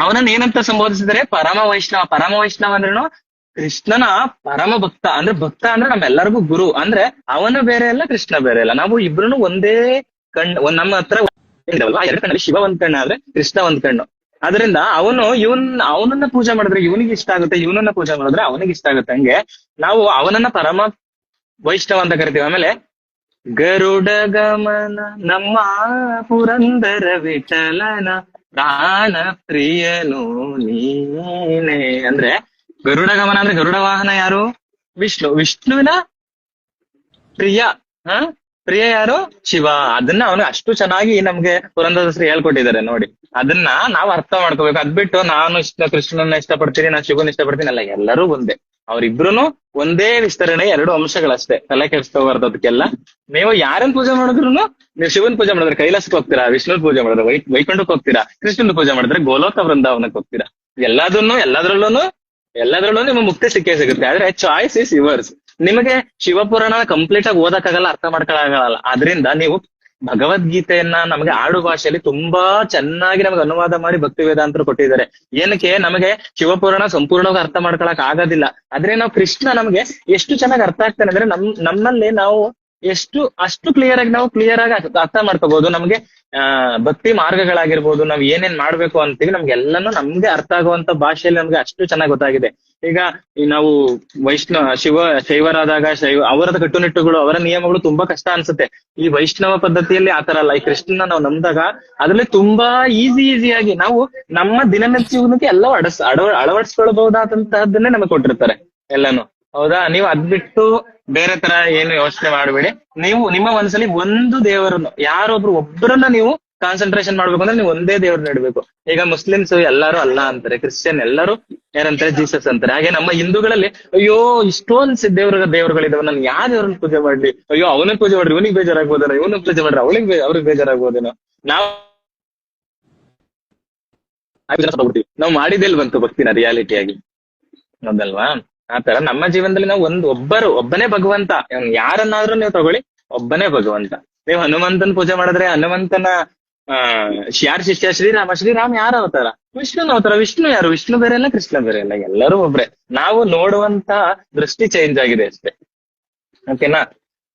ಅವನನ್ನ ಏನಂತ ಸಂಬೋಧಿಸಿದರೆ ಪರಮ ವೈಷ್ಣವ. ಪರಮ ವೈಷ್ಣವ ಅಂದ್ರೇನು? ಕೃಷ್ಣನ ಪರಮ ಭಕ್ತ. ಅಂದ್ರೆ ಭಕ್ತ ಅಂದ್ರೆ ನಮ್ಮೆಲ್ಲರಿಗೂ ಗುರು. ಅಂದ್ರೆ ಅವನು ಬೇರೆ ಅಲ್ಲ, ಕೃಷ್ಣ ಬೇರೆ ಅಲ್ಲ. ನಾವು ಇಬ್ರು ಒಂದೇ ನಮ್ಮ ಹತ್ರ ಇದಾವಲ್ವಾ, ಎರಡು ಕಣ್ಣಲ್ಲಿ ಶಿವ ಒಂದ್ ಕಣ್ಣು ಆದ್ರೆ ಕೃಷ್ಣ ಒಂದ್ ಕಣ್ಣು. ಅದರಿಂದ ಅವನನ್ನ ಪೂಜೆ ಮಾಡಿದ್ರೆ ಇವನಿಗೆ ಇಷ್ಟ ಆಗುತ್ತೆ, ಇವನನ್ನ ಪೂಜೆ ಮಾಡಿದ್ರೆ ಅವನಿಗೆ ಇಷ್ಟ ಆಗುತ್ತೆ. ಹಂಗೆ ನಾವು ಅವನನ್ನ ಪರಮ ವೈಷ್ಣವ ಅಂತ ಕರಿತೀವಿ. ಆಮೇಲೆ ಗರುಡ ಗಮನ ನಮ್ಮ ಪುರಂದರ ವಿಠಲನ ಪ್ರಾಣ ಪ್ರಿಯನು ನೀನೆ. ಅಂದ್ರೆ ಗರುಡ ಗಮನ ಅಂದ್ರೆ ಗರುಡ ವಾಹನ ಯಾರು? ವಿಷ್ಣು. ವಿಷ್ಣುವಿನ ಪ್ರಿಯ ಪ್ರಿಯ ಯಾರು? ಶಿವ. ಅದನ್ನ ಅವನು ಅಷ್ಟು ಚೆನ್ನಾಗಿ ನಮ್ಗೆ ಪುರಂದರದಾಸರು ಹೇಳ್ಕೊಟ್ಟಿದ್ದಾರೆ ನೋಡಿ. ಅದನ್ನ ನಾವು ಅರ್ಥ ಮಾಡ್ಕೋಬೇಕು. ಅದ್ಬಿಟ್ಟು ನಾನು ಕೃಷ್ಣನ ಇಷ್ಟಪಡ್ತೀನಿ, ನಾನು ಶಿವನ ಇಷ್ಟಪಡ್ತೀನಿ ಅಲ್ಲ, ಎಲ್ಲರೂ ಒಂದೇ. ಅವ್ರಿಬ್ರುನು ಒಂದೇ ವಿಸ್ತರಣೆ, ಎರಡು ಅಂಶಗಳಷ್ಟೇ. ತಲೆ ಕೆಡಿಸ್ಕೋಬಾರ್ದು ಅದಕ್ಕೆಲ್ಲ. ನೀವು ಯಾರನ್ನ ಪೂಜೆ ಮಾಡಿದ್ರು, ನೀವು ಶಿವನ್ ಪೂಜೆ ಮಾಡಿದ್ರೆ ಕೈಲಾಸಕ್ಕೆ ಹೋಗ್ತೀರಾ, ವಿಷ್ಣುನ್ ಪೂಜೆ ಮಾಡಿದ್ರೆ ವೈಕುಂಠಕ್ಕೆ ಹೋಗ್ತೀರಾ, ಕೃಷ್ಣನ್ ಪೂಜೆ ಮಾಡಿದ್ರೆ ಗೋಲೋಕ ವೃಂದಾವನಕ್ಕೆ ಹೋಗ್ತೀರಾ. ಎಲ್ಲದ್ರಲ್ಲೂ ನಿಮ್ಮ ಮುಕ್ತಿ ಸಿಕ್ಕೇ ಸಿಗುತ್ತೆ. ಆದ್ರೆ ಚಾಯ್ಸ್ ಇಸ್ ಯುವರ್ಸ್. ನಿಮಗೆ ಶಿವಪುರಾಣ ಕಂಪ್ಲೀಟ್ ಆಗಿ ಓದಕ್ಕಾಗಲ್ಲ, ಅರ್ಥ ಮಾಡ್ಕೊಳಕ್ಕಾಗಲ್ಲ. ಆದ್ರಿಂದ ನೀವು ಭಗವದ್ಗೀತೆಯನ್ನ ನಮಗೆ ಆಡು ಭಾಷೆಯಲ್ಲಿ ತುಂಬಾ ಚೆನ್ನಾಗಿ ನಮಗೆ ಅನುವಾದ ಮಾಡಿ ಭಕ್ತಿ ವೇದಾಂತರು ಕೊಟ್ಟಿದ್ದಾರೆ. ಏನಕ್ಕೆ? ನಮಗೆ ಶಿವಪುರಾಣ ಸಂಪೂರ್ಣವಾಗಿ ಅರ್ಥ ಮಾಡ್ಕೊಳಕ್ ಆಗೋದಿಲ್ಲ. ಆದ್ರೆ ನಾವು ಕೃಷ್ಣ ನಮ್ಗೆ ಎಷ್ಟು ಚೆನ್ನಾಗಿ ಅರ್ಥ ಆಗ್ತಾನೆ ಅಂದ್ರೆ ನಮ್ಮಲ್ಲಿ ನಾವು ಅಷ್ಟು ಕ್ಲಿಯರ್ ಆಗಿ ಅರ್ಥ ಮಾಡ್ಕೋಬಹುದು. ನಮ್ಗೆ ಭಕ್ತಿ ಮಾರ್ಗಗಳಾಗಿರ್ಬೋದು, ನಾವ್ ಏನೇನ್ ಮಾಡ್ಬೇಕು ಅಂತೀವಿ, ನಮ್ಗೆಲ್ಲನೂ ನಮ್ಗೆ ಅರ್ಥ ಆಗುವಂತ ಭಾಷೆಯಲ್ಲಿ ನಮ್ಗೆ ಅಷ್ಟು ಚೆನ್ನಾಗಿ ಗೊತ್ತಾಗಿದೆ. ಈಗ ನಾವು ಶೈವರಾದಾಗ ಅವರದ ಕಟ್ಟುನಿಟ್ಟುಗಳು, ಅವರ ನಿಯಮಗಳು ತುಂಬಾ ಕಷ್ಟ ಅನ್ಸುತ್ತೆ. ಈ ವೈಷ್ಣವ ಪದ್ಧತಿಯಲ್ಲಿ ಆತರ ಅಲ್ಲ. ಈ ಕೃಷ್ಣನ ನಾವು ನಂಬಿದಾಗ ಅದ್ರಲ್ಲಿ ತುಂಬಾ ಈಸಿಯಾಗಿ ನಾವು ನಮ್ಮ ದಿನನಿತ್ಯ ಜೀವನಕ್ಕೆ ಎಲ್ಲ ಅಳವಡಿಸ್ಕೊಳ್ಬಹುದಾದಂತಹದ್ದನ್ನೇ ನಮಗೆ ಕೊಟ್ಟಿರ್ತಾರೆ ಎಲ್ಲಾನು. ಹೌದಾ? ನೀವು ಅದ್ಬಿಟ್ಟು ಬೇರೆ ತರ ಏನು ಯೋಚನೆ ಮಾಡಬೇಡಿ. ನೀವು ನಿಮ್ಮ ಮನಸ್ಸಲ್ಲಿ ಒಂದು ದೇವರನ್ನು, ಒಬ್ಬರನ್ನ ನೀವು ಕಾನ್ಸಂಟ್ರೇಷನ್ ಮಾಡ್ಬೇಕು ಅಂದ್ರೆ ನೀವು ಒಂದೇ ದೇವ್ರನ್ನ ಇಡ್ಬೇಕು. ಈಗ ಮುಸ್ಲಿಮ್ಸ್ ಎಲ್ಲರೂ ಅಲ್ಲಾ ಅಂತಾರೆ, ಕ್ರಿಶ್ಚಿಯನ್ ಎಲ್ಲರೂ ಯಾರಂತಾರೆ? ಜೀಸಸ್ ಅಂತಾರೆ. ಹಾಗೆ ನಮ್ಮ ಹಿಂದೂಗಳಲ್ಲಿ ಅಯ್ಯೋ ಇಷ್ಟೊಂದು ದೇವರುಗಳಿದಾವೆ, ನಾನು ಯಾವ ದೇವ್ರನ್ನ ಪೂಜೆ ಮಾಡ್ಲಿ, ಅಯ್ಯೋ ಅವನ ಪೂಜೆ ಮಾಡ್ರಿ ಇವನಿಗೆ ಬೇಜಾರಾಗ್ಬೋದೇನೋ, ಇವನಿಗೆ ಪೂಜೆ ಮಾಡ್ರಿ ಅವ್ರಿಗೆ ಬೇಜಾರಾಗ್ಬೋದೇನೋ. ನಾವು ಮಾಡಿದೆಲ್ ಬಂತು ಭಕ್ತಿನ ರಿಯಾಲಿಟಿಯಾಗಿ, ಹೌದಲ್ವಾ? ಆತರ ನಮ್ಮ ಜೀವನದಲ್ಲಿ ನಾವು ಒಬ್ಬನೇ ಭಗವಂತ. ಯಾರನ್ನಾದ್ರೂ ನೀವು ತಗೊಳ್ಳಿ, ಒಬ್ಬನೇ ಭಗವಂತ. ನೀವು ಹನುಮಂತನ ಪೂಜೆ ಮಾಡಿದ್ರೆ ಹನುಮಂತನ ಯಾರ ಶಿಷ್ಯ? ಶ್ರೀರಾಮ್ ಯಾರ ಅವತಾರ? ವಿಷ್ಣುನ ಅವತಾರ. ವಿಷ್ಣು ಯಾರು? ವಿಷ್ಣು ಬೇರೆ ಅಲ್ಲ, ಕೃಷ್ಣ ಬೇರೆ ಅಲ್ಲ, ಎಲ್ಲರೂ ಒಬ್ರೆ. ನಾವು ನೋಡುವಂತ ದೃಷ್ಟಿ ಚೇಂಜ್ ಆಗಿದೆ ಅಷ್ಟೇ. ಓಕೆನಾ?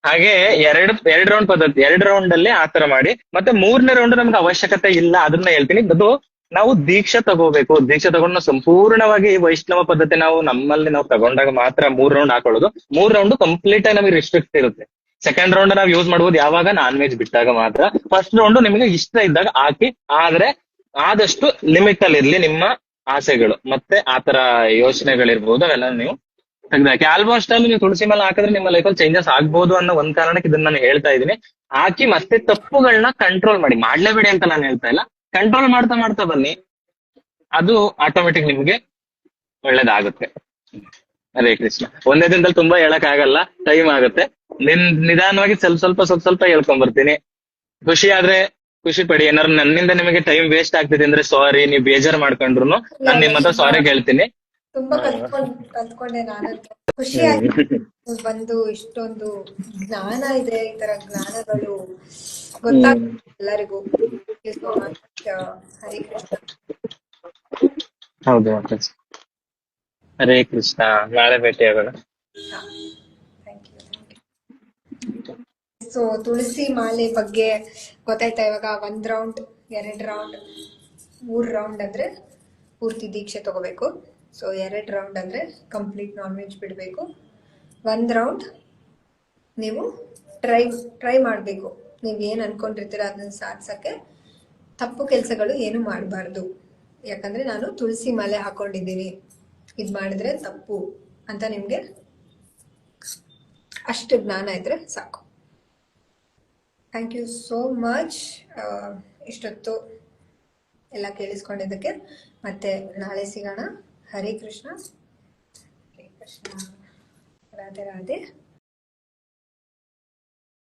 ಹಾಗೆ ಎರಡು ರೌಂಡ್ ಪದ್ಧತಿ, 2 ರೌಂಡ್ ಅಲ್ಲಿ ಆತರ ಮಾಡಿ. ಮತ್ತೆ 3ನೇ ರೌಂಡ್ ನಮ್ಗೆ ಅವಶ್ಯಕತೆ ಇಲ್ಲ, ಅದನ್ನ ಹೇಳ್ತೀನಿ. ಅದು ನಾವು ದೀಕ್ಷೆ ತಗೋಬೇಕು. ದೀಕ್ಷೆ ತಗೊಂಡು ನಾವು ಸಂಪೂರ್ಣವಾಗಿ ವೈಷ್ಣವ ಪದ್ಧತಿ ನಮ್ಮಲ್ಲಿ ನಾವು ತಗೊಂಡಾಗ ಮಾತ್ರ 3 ರೌಂಡ್ ಹಾಕೊಳ್ಳೋದು. 3 ರೌಂಡ್ ಕಂಪ್ಲೀಟ್ ಆಗಿ ನಮಗೆ ರಿಸ್ಟ್ರಿಕ್ಟ್ ಇರುತ್ತೆ. ಸೆಕೆಂಡ್ ರೌಂಡ್ ನಾವು ಯೂಸ್ ಮಾಡ್ಬೋದು ಯಾವಾಗ? ನಾನ್ ವೆಜ್ ಬಿಟ್ಟಾಗ ಮಾತ್ರ. ಫಸ್ಟ್ ರೌಂಡ್ ನಿಮಗೆ ಇಷ್ಟ ಇದ್ದಾಗ ಹಾಕಿ. ಆದ್ರೆ ಆದಷ್ಟು ಲಿಮಿಟ್ ಅಲ್ಲಿ ಇರ್ಲಿ ನಿಮ್ಮ ಆಸೆಗಳು ಮತ್ತೆ ಆತರ ಯೋಚನೆಗಳಿರ್ಬೋದು, ಅವೆಲ್ಲ ನೀವು ತೆಗೆದಾಕಿ. ಆಲ್ಮೋಸ್ಟ್ ಅಲ್ಲಿ ನೀವು ತುಳಸಿ ಮೇಲೆ ಹಾಕಿದ್ರೆ ನಿಮ್ಮ ಲೈಫಲ್ಲಿ ಚೇಂಜಸ್ ಆಗ್ಬೋದು ಅನ್ನೋ ಒಂದ್ ಕಾರಣಕ್ಕೆ ಇದನ್ನ ನಾನು ಹೇಳ್ತಾ ಇದ್ದೀನಿ. ಹಾಕಿ ಮತ್ತೆ ತಪ್ಪುಗಳನ್ನ ಕಂಟ್ರೋಲ್ ಮಾಡಿ. ಮಾಡ್ಲೇಬೇಡಿ ಅಂತ ನಾನು ಹೇಳ್ತಾ ಇಲ್ಲ, ಕಂಟ್ರೋಲ್ ಮಾಡ್ತಾ ಬನ್ನಿ. ಅದು ಆಟೋಮೆಟಿಕ್ ನಿಮ್ಗೆ ಒಳ್ಳೇದಾಗುತ್ತೆ. ಹರೇ ಕೃಷ್ಣ. ಒಂದೇ ದಿನದಲ್ಲಿ ತುಂಬಾ ಹೇಳಕ್ ಆಗಲ್ಲ, ಟೈಮ್ ಆಗುತ್ತೆ. ನಿಧಾನವಾಗಿ ಸ್ವಲ್ಪ ಹೇಳ್ಕೊಂಡ್ ಬರ್ತೀನಿ. ಖುಷಿ ಆದ್ರೆ ಖುಷಿ ಪಡಿ. ಏನಾದ್ರು ನನ್ನಿಂದ ನಿಮಗೆ ಟೈಮ್ ವೇಸ್ಟ್ ಆಗ್ತಿದೆ ಅಂದ್ರೆ ಸಾರಿ, ನೀವು ಬೇಜಾರ್ ಮಾಡ್ಕೊಂಡ್ರು ನಾನು ನಿಮ್ಮ ಹತ್ರ ಸಾರಿ ಕೇಳ್ತೀನಿ. ತುಂಬಾ ಕಲ್ತ್ಕೊಂಡೆ ನಾನು. ಖುಷಿ ಬಂದು ಇಷ್ಟೊಂದು ಜ್ಞಾನ ಇದೆ, ಈ ತರ ಜ್ಞಾನಗಳು ಗೊತ್ತಾಗ್ತದೆ ಎಲ್ಲರಿಗೂ. ಹರೇ ಕೃಷ್ಣ. ಹೌದು, ಹರೇ ಕೃಷ್ಣ. ನಾಳೆ ಭೇಟಿ ಆಗೋಣ. ಸೊ ತುಳಸಿ ಮಾಲೆ ಬಗ್ಗೆ ಗೊತ್ತಾಯ್ತಾ ಇವಾಗ? 1 ರೌಂಡ್, 2 ರೌಂಡ್, 3 ರೌಂಡ್ ಅಂದ್ರೆ ಪೂರ್ತಿ ದೀಕ್ಷೆ ತಗೋಬೇಕು. ಸೊ 2 ರೌಂಡ್ ಅಂದ್ರೆ ಕಂಪ್ಲೀಟ್ ನಾನ್ ವೆಜ್ ಬಿಡಬೇಕು. 1 ರೌಂಡ್ ನೀವು ಟ್ರೈ ಟ್ರೈ ಮಾಡಬೇಕು. ನೀವು ಏನು ಅನ್ಕೊಂಡಿರ್ತೀರ ಅದನ್ನ ಸಾಧಿಸಕ್ಕೆ ತಪ್ಪು ಕೆಲಸಗಳು ಏನು ಮಾಡಬಾರ್ದು. ಯಾಕಂದ್ರೆ ನಾನು ತುಳಸಿ ಮಾಲೆ ಹಾಕೊಂಡಿದ್ದೀನಿ, ಇದು ಮಾಡಿದ್ರೆ ತಪ್ಪು ಅಂತ ನಿಮ್ಗೆ ಅಷ್ಟು ಜ್ಞಾನ ಇದ್ರೆ ಸಾಕು. ಥ್ಯಾಂಕ್ ಯು ಸೋ ಮಚ್ ಇಷ್ಟೊತ್ತು ಎಲ್ಲ ಕೇಳಿಸ್ಕೊಂಡಿದ್ದಕ್ಕೆ. ಮತ್ತೆ ನಾಳೆ ಸಿಗೋಣ. ಹರೇ ಕೃಷ್ಣ, ಹರೇ ಕೃಷ್ಣ, ರಾಧೆ ರಾಧೆ.